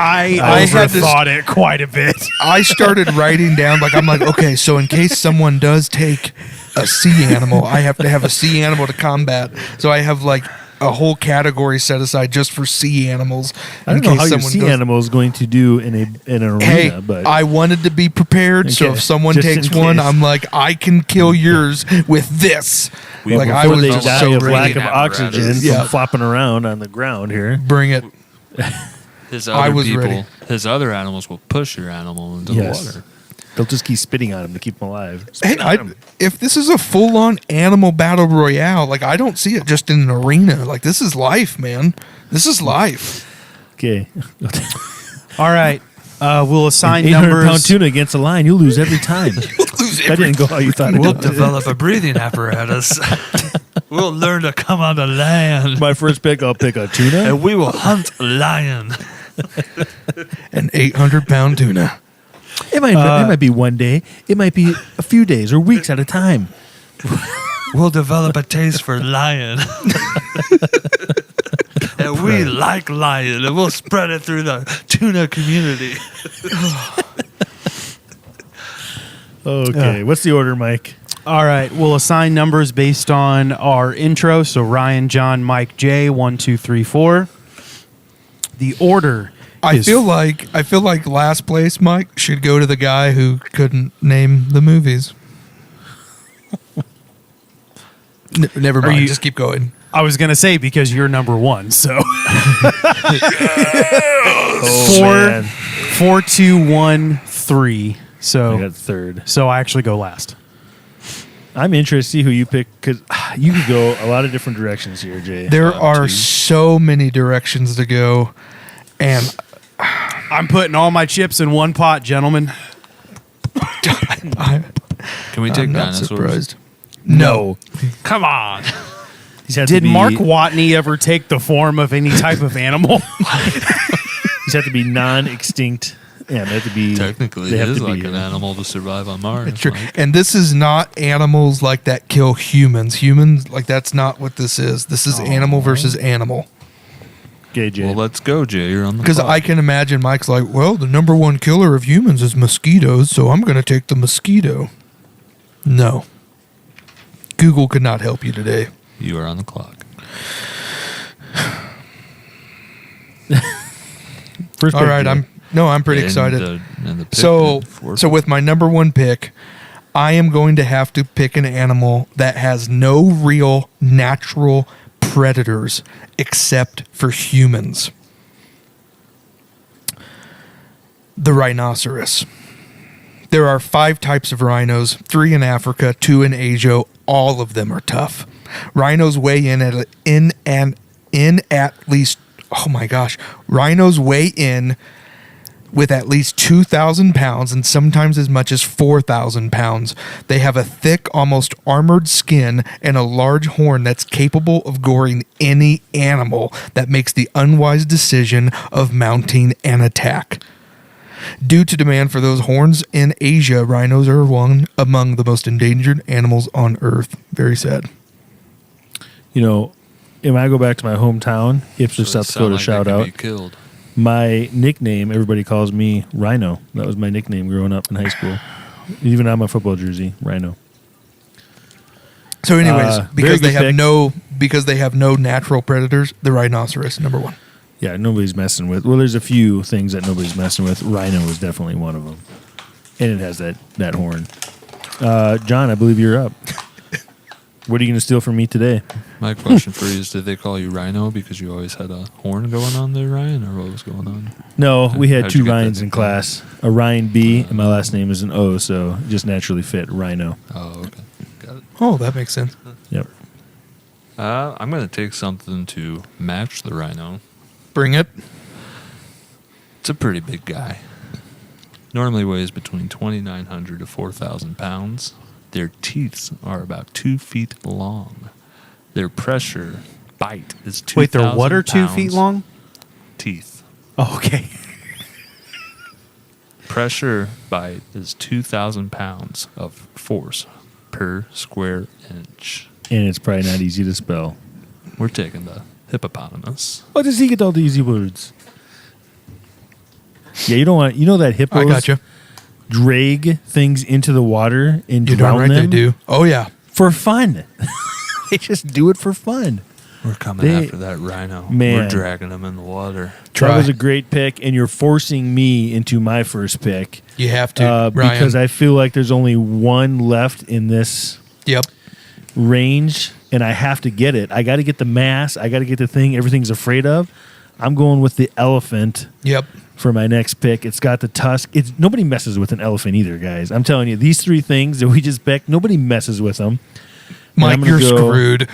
thought it quite a bit. I started writing down, like, I'm like, okay, so in case someone does take a sea animal, I have to have a sea animal to combat. So I have like a whole category set aside just for sea animals. I don't know how your sea animal is going to do in an arena, Hey, but I wanted to be prepared, so Okay, if someone just takes in one, case. I'm like, I can kill yours with this. well, like I before was they just die so of ready. lack of Apparatus. oxygen Yeah. from flopping around on the ground here. Bring it. His I other was people, ready. his other animals will push your animal into Yes. the water. They'll just keep spitting on him to keep him alive. Hey, Spit on him. if this is a full-on animal battle royale, like I don't see it just in an arena. Like this is life, man. This is life. Okay. All right. We'll assign 800-pound numbers. tuna against a lion, you'll lose every time. That didn't go how you thought it We'll would. develop a breathing apparatus. We'll learn to come on the land. My first pick, I'll pick a tuna. And we will hunt a lion. An 800-pound tuna. It might be one day. It might be a few days or weeks at a time. We'll develop a taste for lion. And we like lion. And we'll spread it through the tuna community. Okay. What's the order, Mike? All right. We'll assign numbers based on our intro. So Ryan, John, Mike, Jay, 1, 2, 3, 4. The order. I feel like last place, Mike, should go to the guy who couldn't name the movies. Never mind. you- Just keep going. I was gonna say because you're number 1. So man. 4, 2, 1, 3. I So got third. I actually go last. I'm interested to see who you pick because you could go a lot of different directions here, Jay. There are so many directions to go, and I'm putting all my chips in one pot, gentlemen. I'm Can we take not dinosaurs? surprised. No. Come on. These have to Did be- Mark Watney ever take the form of any type of animal? These have to be non-extinct. Yeah, they have to be. Technically, they it have is to like be, an animal to survive on Mars. It's true. Like, And this is not animals like that kill humans. Humans, like that's not what this is. This is animal versus animal. Okay, Jay. Well, let's go, Jay. You're on the Because clock. I can imagine Mike's like, well, the number one killer of humans is mosquitoes, so I'm going to take the mosquito. No. Google could not help you today. You are on the clock. First All pick, right, Jay. I'm pretty And excited. the pick So and fourth- so with my number one pick, I am going to have to pick an animal that has no real natural predators except for humans. The rhinoceros. There are 5 types of rhinos, 3 in Africa, 2 in Asia. All of them are tough. Rhinos weigh Rhinos weigh in with at least 2,000 pounds and sometimes as much as 4,000 pounds. They have a thick, almost armored skin and a large horn that's capable of goring any animal that makes the unwise decision of mounting an attack. Due to demand for those horns in Asia, rhinos are one among the most endangered animals on Earth. Very sad. You know, when I go back to my hometown, Ipswich, So South they sound Dakota, like shout they could out. be killed. My nickname, everybody calls me Rhino. That was my nickname growing up in high school. Even on my football jersey, Rhino. So anyways, Very because good they have no natural predators, the rhinoceros, number one. Yeah, nobody's messing with. Well, there's a few things that nobody's messing with. Rhino is definitely one of them, and it has that horn. John, I believe you're up. What are you going to steal from me today? My question for you is, did they call you Rhino because you always had a horn going on there, Ryan, or what was going on? No, we had How'd you 2 get that Ryans in nickname? class. A Ryan B, and my last name is an O, so it just naturally fit Rhino. Oh, okay. Got it. Oh, that makes sense. Yep. I'm going to take something to match the Rhino. Bring it. It's a pretty big guy. Normally weighs between 2,900 to 4,000 pounds. Their teeth are about 2 feet long. Their pressure bite is 2,000 Wait, they're what are 2 feet pounds. long? Teeth. Oh, okay. Pressure bite is 2,000 pounds of force per square inch. And it's probably not easy to spell. We're taking the hippopotamus. What does he get all the easy words? Yeah, you don't want. You know that hippos I got you. drag things into the water and You're drown darn right them they do. Oh, yeah. for fun. They just do it for fun. We're coming They- after that rhino. Man. We're dragging him in the water. Try. That was a great pick, and you're forcing me into my first pick You have to, Ryan. because I feel like there's only one left in this Yep. range, and I have to get it. I got to get the mass. I got to get the thing everything's afraid of. I'm going with the elephant Yep. for my next pick. It's got the tusk. It's nobody messes with an elephant either, guys. I'm telling you, these 3 things that we just picked, nobody messes with them. Mike, I'm gonna you're go- screwed.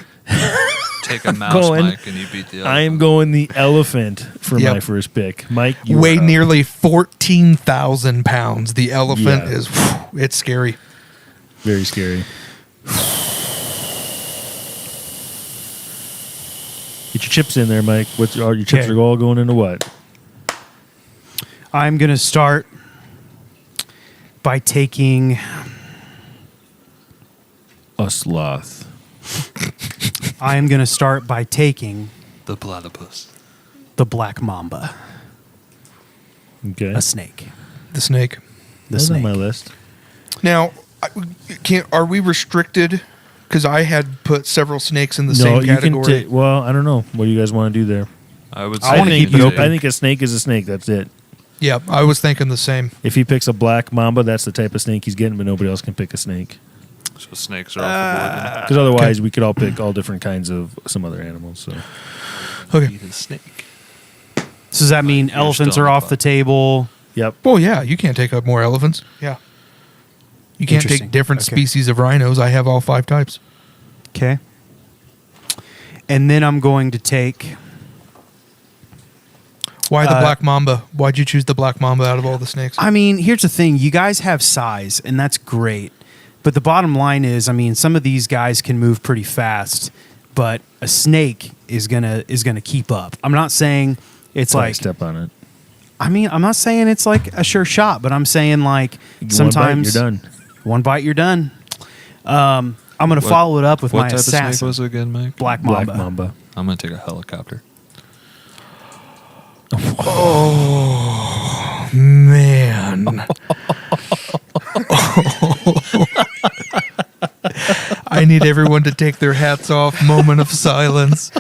Take a mouse, going- Mike, and you beat the elephant. I am going the elephant for Yep. my first pick. Mike, you Weigh are up. nearly 14,000 pounds. The elephant Yeah. is, it's scary. Very scary. Get your chips in there, Mike. Your chips Okay. are all going into what? I'm going to start by taking. A sloth. I am going to start by taking the platypus. the black mamba, Okay. a snake. The snake. The That's on snake. my list. Now, are we restricted? Because I had put several snakes in the same you can category. take. Well, I don't know. What do you guys want to do there? I would I say wanna you keep could it say- open. I think a snake is a snake. That's it. Yeah, I was thinking the same. If he picks a black mamba, that's the type of snake he's getting, but nobody else can pick a snake. So snakes are off the board. Because otherwise, we could all pick all different kinds of some other animals. So Okay. Eat a snake. So does that mean You're elephants still are on the off the clock. table? yep. Well, yeah, you can't take up more elephants. Yeah. You can't Interesting. take different Okay. species of rhinos. I have all 5 types. Okay. And then I'm going to take. Why the Uh, black mamba? Why'd you choose the black mamba out of all the snakes? I mean, here's the thing. You guys have size, and that's great. But the bottom line is, I mean, some of these guys can move pretty fast, but a snake is gonna keep up. I'm not saying it's Probably like. step on it. I mean, I'm not saying it's like a sure shot, but I'm saying like sometimes you're done. One bite, you're done. I'm gonna What- follow it up with What my type of snake assassin, was it again, Mike? black mamba. Black mamba. I'm going to take a helicopter. Oh, man. I need everyone to take their hats off. Moment of silence.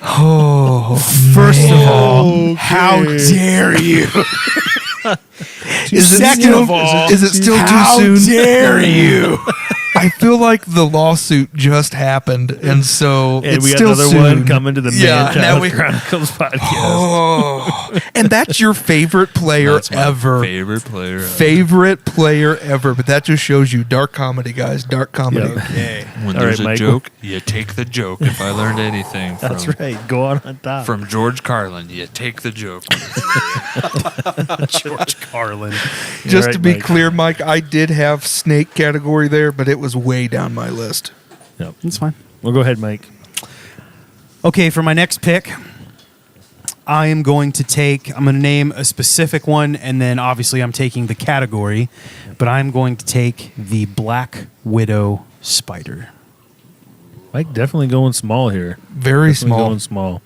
Oh, First man. of all, how dare you? Second of all, is it still too how soon? dare you? I feel like the lawsuit just happened, and so And it's we got still another soon. one coming to the Yeah, now we- ManChild Chronicles podcast. Oh, and that's your favorite player That's my ever. favorite player. ever. Favorite player ever. But that just shows you dark comedy, guys. Dark comedy. Yep. Okay. When All there's right, a Michael. joke, you take the joke. If I learned anything from That's right. Go on top. from George Carlin, you take the joke. George Carlin. Just right, to be Mike. clear, Mike, I did have snake category there, but it was way down my list. Yep. That's fine. Well, go ahead, Mike. Okay, for my next pick, I'm going to name a specific one, and then obviously I'm taking the category, but I'm going to take the Black Widow spider. Mike definitely going small here. Very Definitely small. Going small.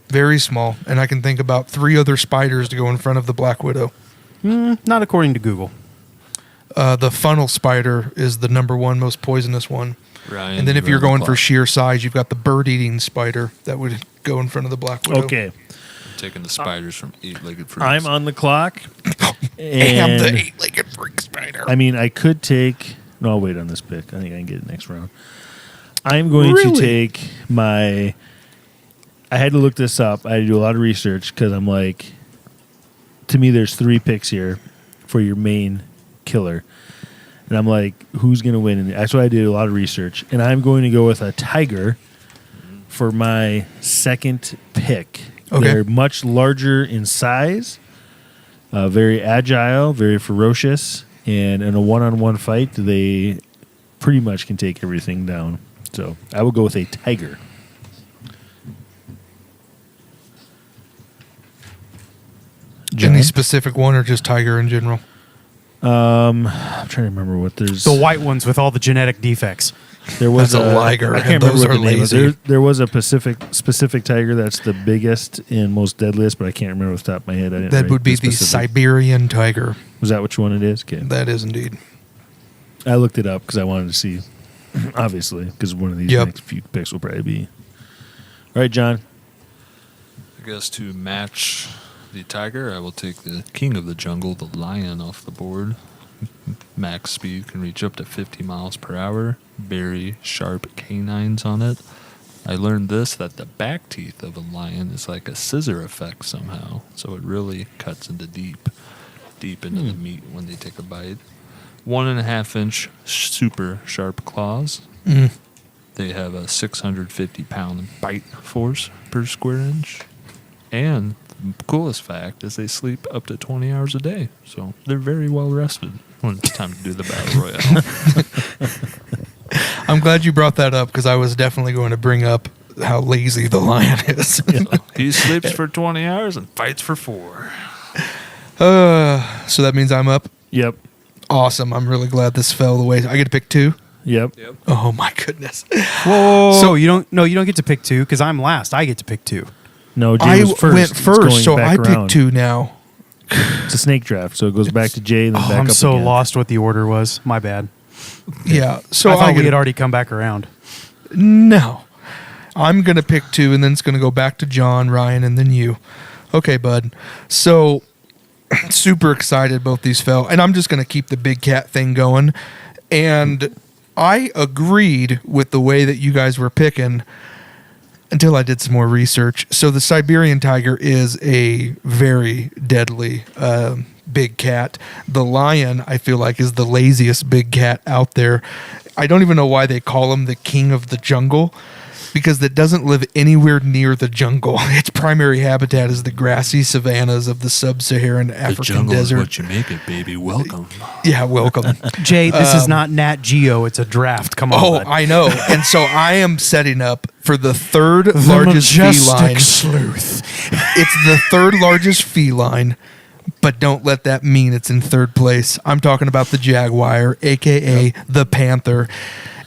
Very small. And I can think about 3 other spiders to go in front of the Black Widow. Not according to Google. The funnel spider is the number 1 most poisonous one. Ryan, And then if you you're run the going for clock. sheer size, you've got the bird-eating spider that would go in front of the Black Widow. Okay. taking the spiders from eight-legged freaks. I'm on the clock. And the And 8-legged freak spider. I mean, I could take. No, I'll wait on this pick. I think I can get it next round. I'm going to Really? take my. I had to look this up. I had to do a lot of research because I'm like, to me, there's 3 picks here for your main killer. And I'm like, who's going to win? And that's why I did a lot of research. And I'm going to go with a tiger for my second pick. Okay. They're much larger in size, very agile, very ferocious. And in a one-on-one fight, they pretty much can take everything down. So I will go with a tiger. Any specific one or just tiger in general? I'm trying to remember what there's. The white ones with all the genetic defects. There was That's a liger, I can't and remember those what the are name is. lazy. There was a specific tiger that's the biggest and most deadliest, but I can't remember off the top of my head. I didn't That write would be the specific. Siberian tiger. Was that which one it is? Okay. That is indeed. I looked it up because I wanted to see, obviously, because one of these Yep. next few picks will probably be. All right, John. I guess to match the tiger, I will take the king of the jungle, the lion, off the board. Max speed can reach up to 50 miles per hour. Very sharp canines on it. I learned this, that the back teeth of a lion is like a scissor effect somehow. So it really cuts into deep into the meat when they take a bite. 1.5 inch super sharp claws. Mm. They have a 650-pound bite force per square inch. And the coolest fact is they sleep up to 20 hours a day. So they're very well rested when it's time to do the battle royale. I'm glad you brought that up because I was definitely going to bring up how lazy the lion is. So he sleeps for 20 hours and fights for 4. So that means I'm up. Yep. Awesome. I'm really glad this fell the way. I get to pick 2. Yep. Oh my goodness. Whoa! So- So you don't get to pick 2 because I'm last. I get to pick 2. No, Jay I was first. went It's first, going so back I picked around. 2 now. It's a snake draft, so it goes back to Jay and then back I'm up so again. lost what the order was. My bad. Yeah. So I thought we get- had already come back around. No. I'm going to pick 2, and then it's going to go back to John, Ryan, and then you. Okay, bud. So, super excited both these fell. And I'm just going to keep the big cat thing going. And I agreed with the way that you guys were picking until I did some more research. So, the Siberian tiger is a very deadly big cat. The lion, I feel like, is the laziest big cat out there. I don't even know why they call him the king of the jungle, because it doesn't live anywhere near the jungle. Its primary habitat is the grassy savannas of the sub-Saharan African desert. you make it, baby. Welcome. Yeah, welcome. Jay, this is not Nat Geo. It's a draft. Come on. Oh, bud. I know. And so I am setting up for the third largest feline. sleuth. It's the third largest feline, but don't let that mean it's in third place. I'm talking about the jaguar, a.k.a. the panther.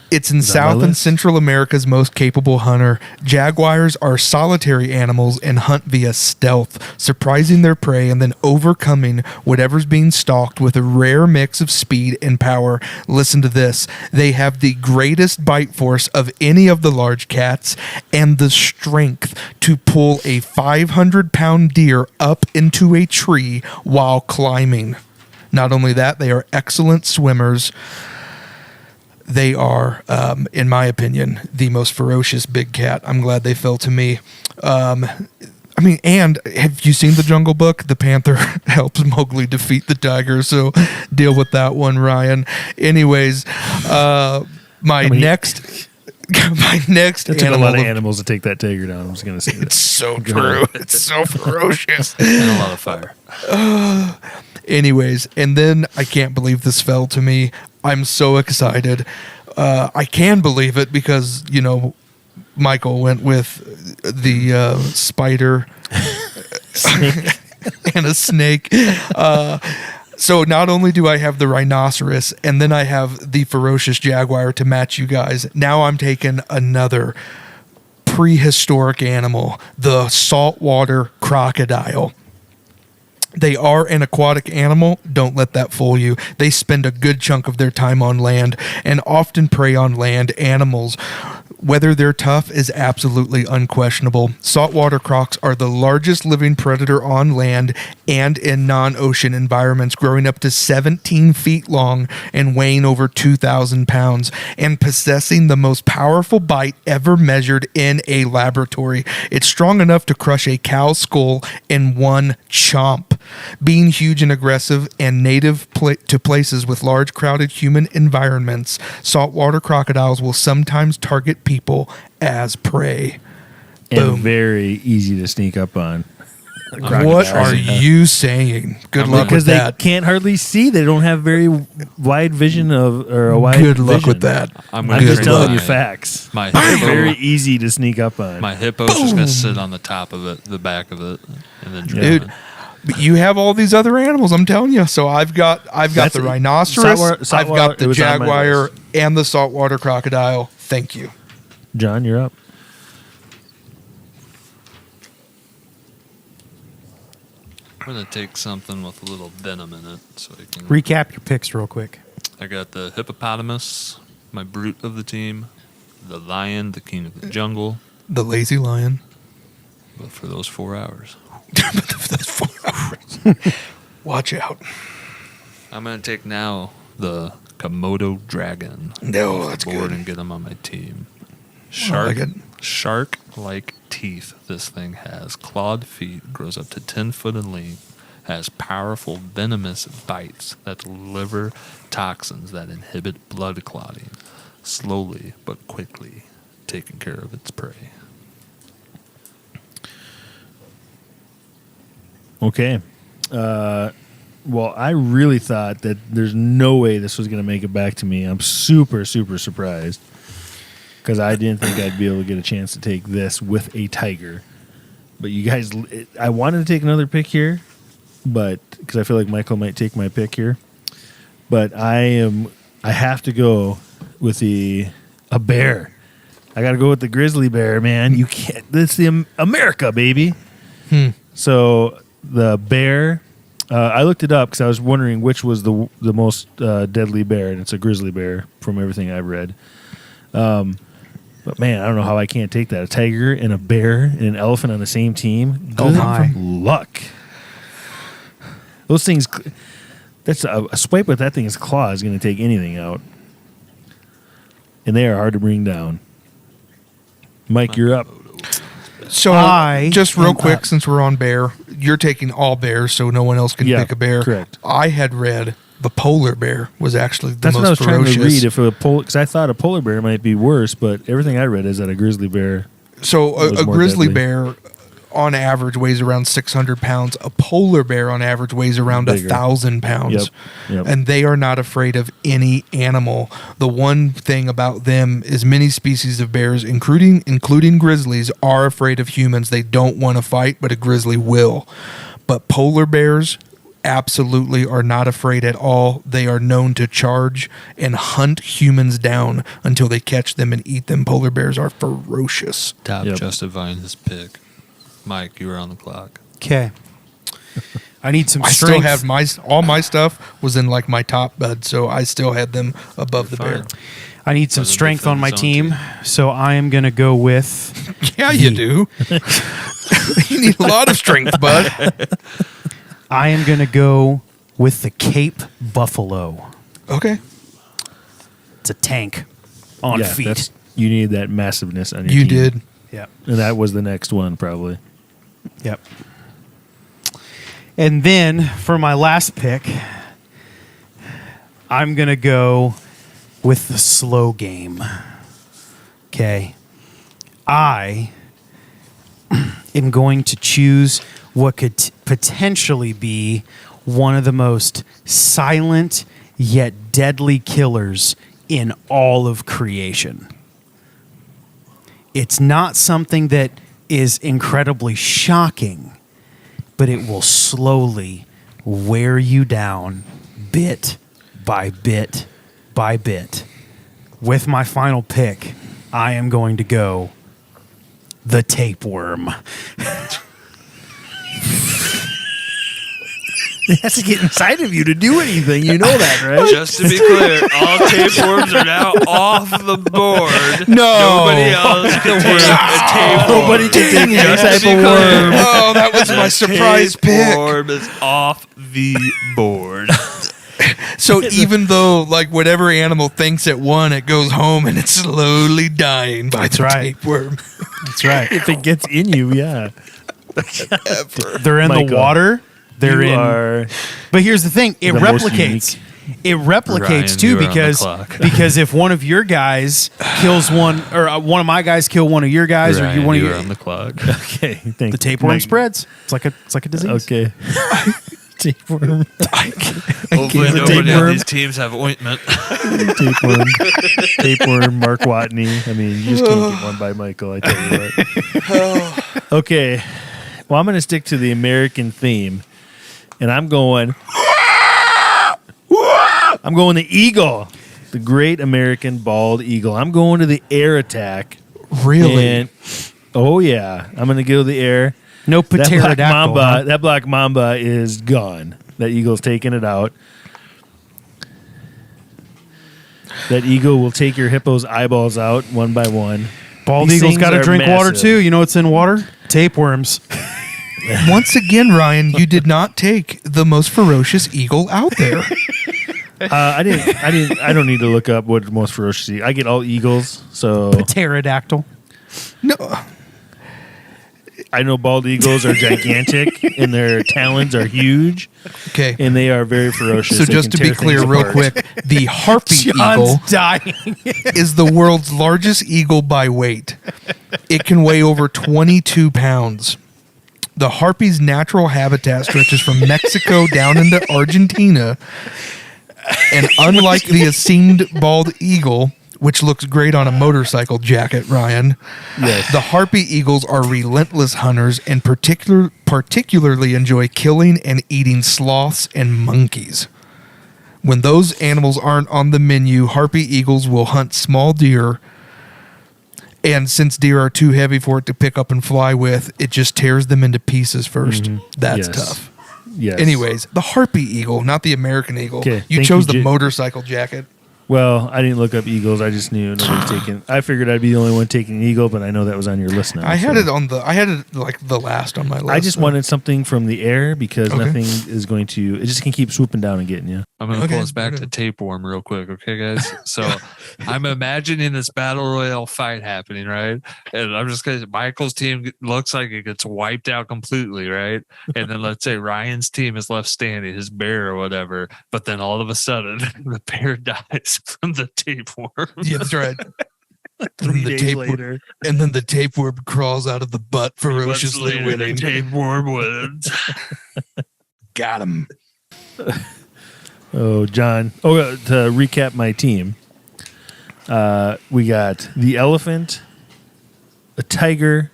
It's in Is that my South and list? Central America's most capable hunter. Jaguars are solitary animals and hunt via stealth, surprising their prey and then overcoming whatever's being stalked with a rare mix of speed and power. Listen to this. They have the greatest bite force of any of the large cats and the strength to pull a 500-pound deer up into a tree while climbing. Not only that, they are excellent swimmers. They are, in my opinion, the most ferocious big cat. I'm glad they fell to me. And have you seen The Jungle Book? The panther helps Mowgli defeat the tiger, so deal with that one, Ryan. Anyways, my next It took a animal lot of animals to take that tiger down. I'm just going to say It's that. so true. It's so ferocious. And a lot of fire. Anyways, and then I can't believe this fell to me. I'm so excited. I can believe it because, Michael went with the spider and a snake. So not only do I have the rhinoceros, and then I have the ferocious jaguar to match you guys. Now I'm taking another prehistoric animal, the saltwater crocodile. They are an aquatic animal. Don't let that fool you. They spend a good chunk of their time on land and often prey on land animals. Whether they're tough is absolutely unquestionable. Saltwater crocs are the largest living predator on land and in non-ocean environments, growing up to 17 feet long and weighing over 2,000 pounds, and possessing the most powerful bite ever measured in a laboratory. It's strong enough to crush a cow's skull in one chomp. Being huge and aggressive and native to places with large crowded human environments, saltwater crocodiles will sometimes target people as prey. And Boom. very easy to sneak up on. What are you saying? Good luck Because with they that. can't hardly see. They don't have very wide vision or a wide Good luck vision. with that. I'm I'm gonna just train telling you my- facts. My They're very hippo, easy to sneak up on. my hippo's just gonna sit on the top of it, the back of it, and then Dude, drown. but you have all these other animals, I'm telling you. So I've got That's the it. rhinoceros, Saltwater- I've got it the was on my jaguar, list. and the saltwater crocodile. Thank you. John, you're up. I'm gonna take something with a little venom in it, so I can. Recap your picks real quick. I got the hippopotamus, my brute of the team, the lion, the king of the jungle, The lazy lion. but for those 4 hours. That's 4 hours. Watch out. I'm gonna take now the Komodo dragon. No, off that's the board good. and get him on my team. I like it. Shark-like teeth. This thing has clawed feet, grows up to 10 foot in length, has powerful venomous bites that deliver toxins that inhibit blood clotting, slowly but quickly taking care of its prey. Okay. Well, I really thought that there's no way this was going to make it back to me. I'm super, super surprised because I didn't think I'd be able to get a chance to take this with a tiger. But you guys, I wanted to take another pick here, but because I feel like Michael might take my pick here. But I have to go with a bear. I got to go with the grizzly bear, man. You can't. That's the America, baby. So the bear. I looked it up because I was wondering which was the most deadly bear, and it's a grizzly bear from everything I've read. But man, I don't know how I can't take that. A tiger and a bear and an elephant on the same team. Oh, Good my. luck. Those things. That's a swipe with that thing's claw is going to take anything out, and they are hard to bring down. Mike, you're up. So, I just real am quick, up. since we're on bear, you're taking all bears, so no one else can Yeah, pick a bear. correct. I had read the polar bear was actually the That's what I was most trying ferocious. to read. If a because I thought a polar bear might be worse, but everything I read is that a grizzly bear. So was a more grizzly deadly. bear on average weighs around 600 pounds. A polar bear on average weighs around Bigger. 1,000 pounds. Yep. And they are not afraid of any animal. The one thing about them is many species of bears, including grizzlies, are afraid of humans. They don't want to fight, but a grizzly will. But polar bears, absolutely are not afraid at all. They are known to charge and hunt humans down until they catch them and eat them. Polar bears are ferocious. Top Yep. justifying his pick. Mike, you were on the clock. Okay. I need some I strength. still have all my stuff was in like my top bed, so I still had them above the bear. I need some Doesn't strength on defend my his own team, team. so I am going to go with Yeah, you do. You need a lot of strength, bud. I am going to go with the Cape Buffalo. Okay. It's a tank on feet. You need that massiveness on your You team. did. Yep. And that was the next one, probably. Yep. And then for my last pick, I'm going to go with the slow game. Okay. I am going to choose what could potentially be one of the most silent yet deadly killers in all of creation. It's not something that is incredibly shocking, but it will slowly wear you down bit by bit by bit. With my final pick, I am going to go the tapeworm. It has to get inside of you to do anything. You know that, right? Just to be clear, all tapeworms are now off the board. No. Nobody else can take a tapeworm. Nobody can take any Just type to be of clear, worm. Oh, that was my surprise pick. Tapeworm is off the board. So even though like whatever animal thinks it won, it goes home and it's slowly dying by the right. tapeworm. That's right. If it gets in you, yeah. They're in the Michael, water. They're you in. are But here's the thing: it the most replicates. It replicates Ryan, too you are on the because clock. because if one of your guys kills one, or one of my guys kill one of your guys, or Ryan, you one of you your were on the clock. okay. Thanks. the tapeworm Mike. spreads. It's like a disease. Okay. Tapeworm. Hopefully the nobody on tapeworm. these teams have ointment. Tapeworm. Tapeworm. Mark Watney. I mean, you just can't get one by Michael. I tell you what. Okay. Well, I'm going to stick to the American theme, and I'm going the eagle, the great American bald eagle. I'm going to the air attack. Really? And, oh yeah, I'm going to go the air. No That black pterodactyl. mamba. huh? That black mamba is gone. That eagle's taking it out. That eagle will take your hippo's eyeballs out one by one. Bald These eagle's things got to are drink water massive. too. You know what's in water? Tapeworms. Once again, Ryan, you did not take the most ferocious eagle out there. I don't need to look up what the most ferocious. I get all eagles, so Pterodactyl. No. I know bald eagles are gigantic and their talons are huge Okay. and they are very ferocious. So They just can to be tear clear, things real apart. quick, the harpy eagle John's dying. is the world's largest eagle by weight. It can weigh over 22 pounds. The harpy's natural habitat stretches from Mexico down into Argentina. And unlike the esteemed bald eagle, which looks great on a motorcycle jacket, Ryan, Yes. the harpy eagles are relentless hunters and particularly enjoy killing and eating sloths and monkeys. When those animals aren't on the menu, harpy eagles will hunt small deer. And since deer are too heavy for it to pick up and fly with, it just tears them into pieces first. That's Yes. tough. Yes. Anyways, the harpy eagle, not the American eagle. Okay, You thank chose you, the J- motorcycle jacket. Well, I didn't look up eagles. I just knew nobody's taking. I figured I'd be the only one taking an eagle, but I know that was on your list now. I had so. it like the last on my list. I just so- wanted something from the air because Okay. nothing is going to. It just can keep swooping down and getting you. I'm going to Okay, pull us back okay. to tapeworm real quick, okay, guys? So I'm imagining this battle royale fight happening, right? And I'm just going to, Michael's team looks like it gets wiped out completely, right? And then let's say Ryan's team is left standing, his bear or whatever. But then all of a sudden, the bear dies from the tapeworm. Yeah, that's right. 3 the days tapeworm- later. And then the tapeworm crawls out of the butt, ferociously Months later, winning. the tapeworm wins. Got him. Oh, John. Oh, to recap my team, we got the elephant, a tiger,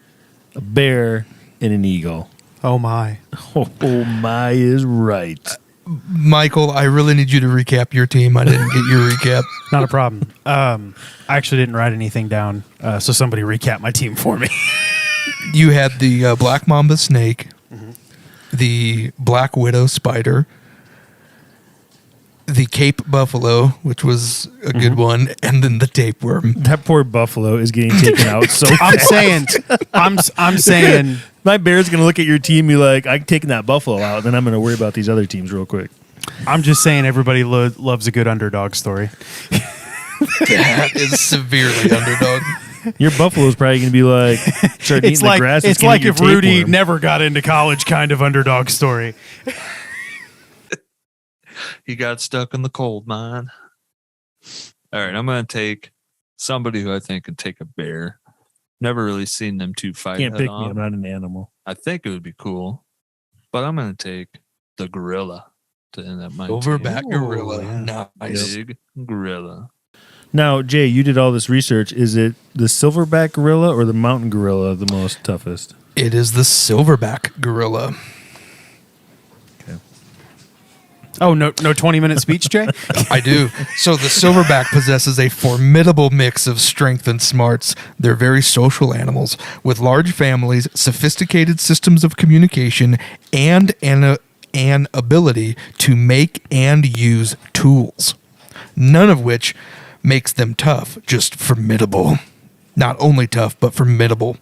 a bear, and an eagle. Oh my. Oh my is right. Michael, I really need you to recap your team. I didn't get your recap. Not a problem. I actually didn't write anything down, so somebody recap my team for me. You had the black mamba snake, the black widow spider, the Cape buffalo, which was a good one, and then the tapeworm. That poor buffalo is getting taken out so I'm fast. saying, I'm saying, My bear's going to look at your team and be like, I'm taking that buffalo out, and then I'm going to worry about these other teams real quick. I'm just saying, everybody loves a good underdog story. That is severely underdog. Your buffalo's probably going to be like, start eating the grass. It's like if Rudy never got into college kind of underdog story. He got stuck in the cold mine. All right, I'm going to take somebody who I think could take a bear. Never really seen them two fight. Can't pick me. on. I'm not an animal. I think it would be cool, but I'm going to take the gorilla to end up my Overback team. gorilla. Nice. Big gorilla. Now, Jay, you did all this research. Is it the silverback gorilla or the mountain gorilla the most toughest? It is the silverback gorilla. Oh, no 20-minute speech, Jay? I do. So the silverback possesses a formidable mix of strength and smarts. They're very social animals with large families, sophisticated systems of communication, and an ability to make and use tools. None of which makes them tough, just formidable. Not only tough, but formidable.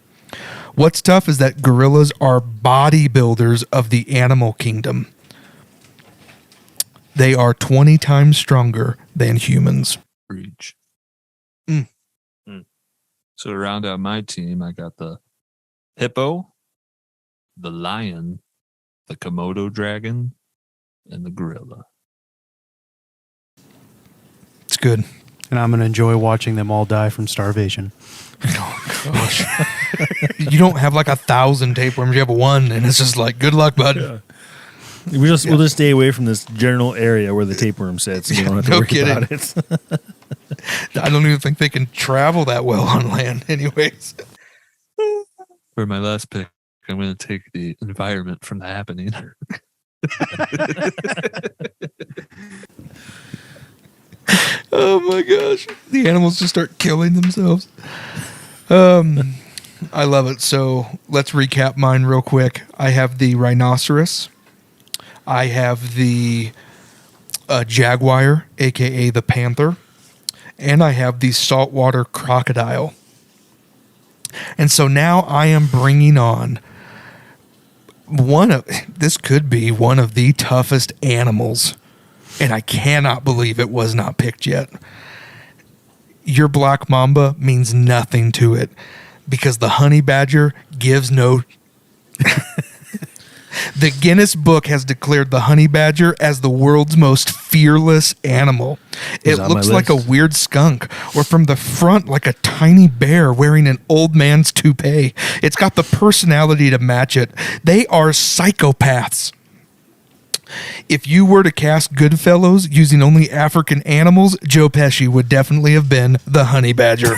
What's tough is that gorillas are bodybuilders of the animal kingdom. They are 20 times stronger than humans. Breach. Mm. So to round out my team, I got the hippo, the lion, the Komodo dragon, and the gorilla. It's good. And I'm going to enjoy watching them all die from starvation. Oh, gosh. You don't have like 1,000 tapeworms. You have one, and it's just like, good luck, bud. Yeah. We'll just stay away from this general area where the tapeworm sits. So we don't have to No worry kidding. about it. I don't even think they can travel that well on land anyways. For my last pick, I'm going to take the environment from the happening. Oh my gosh. The animals just start killing themselves. I love it. So let's recap mine real quick. I have the rhinoceros. I have the jaguar, aka the panther. And I have the saltwater crocodile. And so now I am bringing on this could be one of the toughest animals. And I cannot believe it was not picked yet. Your black mamba means nothing to it because the honey badger gives no... The Guinness Book has declared the honey badger as the world's most fearless animal. It looks like a weird skunk, or from the front like a tiny bear wearing an old man's toupee. It's got the personality to match it. They are psychopaths. If you were to cast Goodfellas using only African animals, Joe Pesci would definitely have been the honey badger.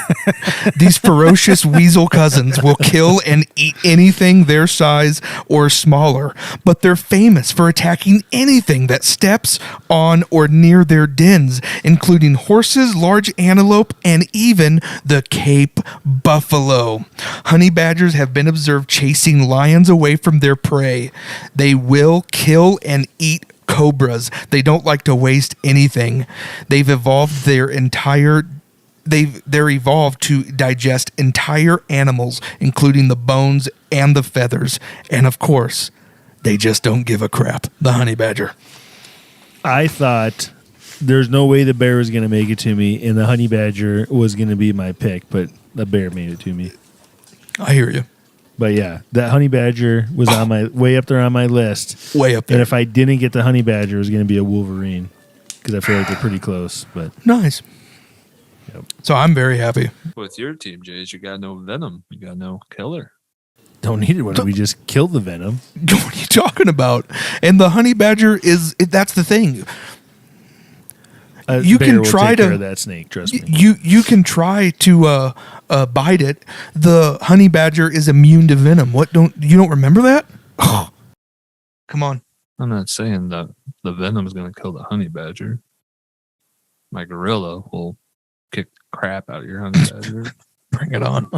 These ferocious weasel cousins will kill and eat anything their size or smaller, but they're famous for attacking anything that steps on or near their dens, including horses, large antelope, and even the Cape buffalo. Honey badgers have been observed chasing lions away from their prey. They will kill and eat cobras. They don't like to waste anything. They're evolved to digest entire animals, including the bones and the feathers. And of course, they just don't give a crap. The honey badger. I thought there's no way the bear was going to make it to me, and the honey badger was going to be my pick, but the bear made it to me. I hear you. But yeah, that honey badger was on my way up there on my list. Way up there. And if I didn't get the honey badger, it was going to be a wolverine because I feel like they're pretty close. But Nice. Yep. So I'm very happy. With your team, Jays, you got no venom. You got no killer. don't need it when we just kill the venom. What are you talking about? And the honey badger that's the thing. You bear can will try take to care of that snake. Trust me. You can try to bite it. The honey badger is immune to venom. You don't remember that? Oh, Come on. I'm not saying that the venom is going to kill the honey badger. My gorilla will kick the crap out of your honey badger. Bring it on.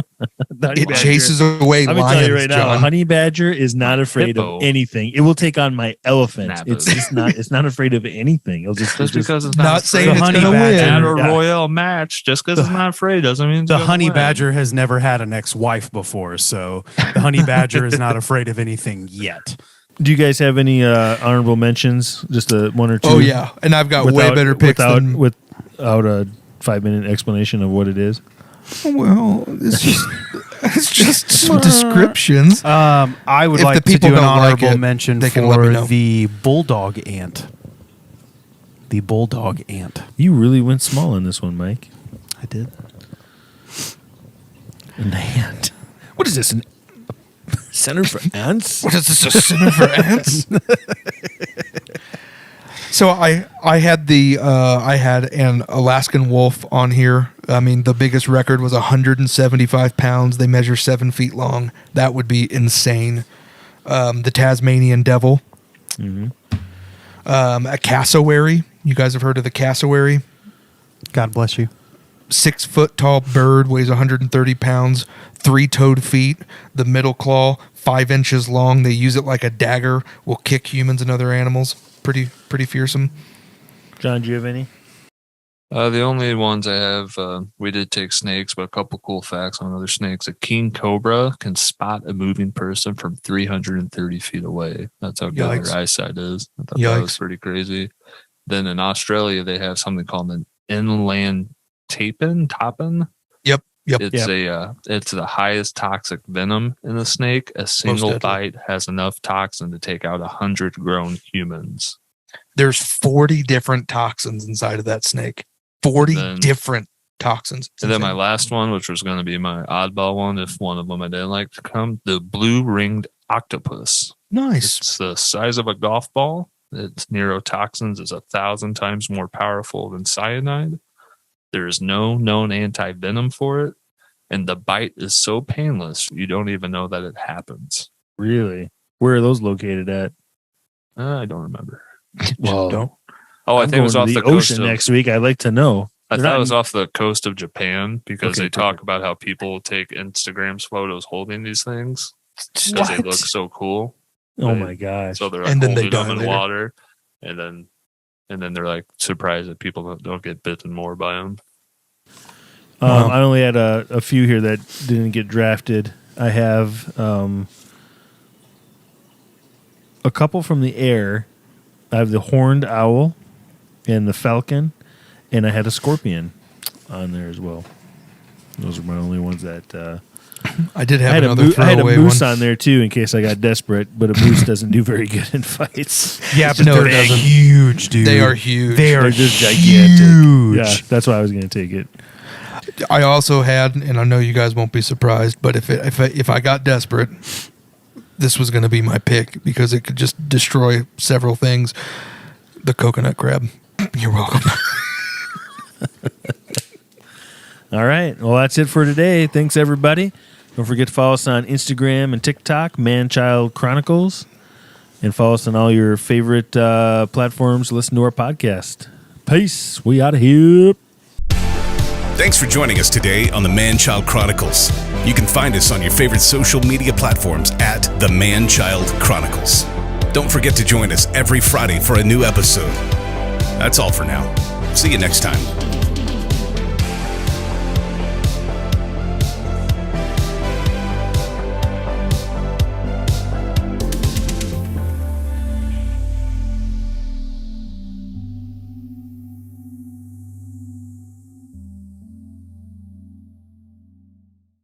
The honey It badger- chases away I'm gonna lions, tell you right now, a John. honey badger is not afraid Hippo. of anything. It will take on my elephant. Nah, It's but- just not. It's not afraid of anything. It'll just Because it's Not saying The it's honey going to badger. at a win. Yeah. royal match, just because it's not afraid doesn't mean it's The gonna honey win. badger has never had an ex-wife before, so the honey badger is not afraid of anything yet. Do you guys have any honorable mentions? Just one or two. Oh, yeah. And I've got way better picks without than... without a 5-minute explanation of what it is. Well, it's just some descriptions. I would If like the to people do an don't like honorable it, mention they can let me for know. the bulldog ant. The bulldog ant. You really went small on this one, Mike. I did. And the ant. What is this? An center for ants? What is this, a center for ants? So I had an Alaskan wolf on here. I mean, the biggest record was 175 pounds. They measure 7 feet long. That would be insane. The Tasmanian devil. A cassowary. You guys have heard of the cassowary? God bless you. 6 foot tall bird, weighs 130 pounds, 3-toed feet, the middle claw 5 inches long. They use it like a dagger, will kick humans and other animals. Pretty fearsome. John, do you have any? The only ones I have, we did take snakes, but a couple cool facts on other snakes. A king cobra can spot a moving person from 330 feet away. That's how good Yikes. their eyesight is. I thought that was Yikes. pretty crazy. Then in Australia, they have something called an inland toppin. Yep. It's the highest toxic venom in a snake. A single deadly. bite has enough toxin to take out 100 grown humans. There's 40 different toxins inside of that snake. 40 Then- different toxins. It's And then my insane. last one, which was going to be my oddball one, if one of them I didn't like to come, the blue ringed octopus. Nice. It's the size of a golf ball. Its neurotoxins is 1,000 times more powerful than cyanide. There is no known anti-venom for it. And the bite is so painless, you don't even know that it happens. Really? Where are those located at? I don't remember. Well, Don't. Oh, I I'm think it was going off to the the coast ocean of, next week. I'd like to know. I They're thought not it was in- off the coast of Japan because Okay, they talk perfect. about how people take Instagrams photos holding these things because they look so cool. Oh my gosh. So they're like And then they holding them die in later. water, and then they're like surprised that people don't get bitten more by them. Wow. I only had a few here that didn't get drafted. I have a couple from the air. I have the horned owl and the falcon, and I had a scorpion on there as well. Those are my only ones that I did I have had another I had a throwaway moose one. on there too in case I got desperate. But a moose doesn't do very good in fights. Yeah, but No, it they're doesn't. huge, dude. They are huge. They are They're just gigantic. huge. Yeah, that's why I was going to take it. I also had, and I know you guys won't be surprised, but if I got desperate, this was going to be my pick because it could just destroy several things. The coconut crab. You're welcome. All right. Well, that's it for today. Thanks, everybody. Don't forget to follow us on Instagram and TikTok, ManChildChronicles, and follow us on all your favorite platforms to listen to our podcast. Peace. We out of here. Thanks for joining us today on the Man-Child Chronicles. You can find us on your favorite social media platforms at The Man-Child Chronicles. Don't forget to join us every Friday for a new episode. That's all for now. See you next time.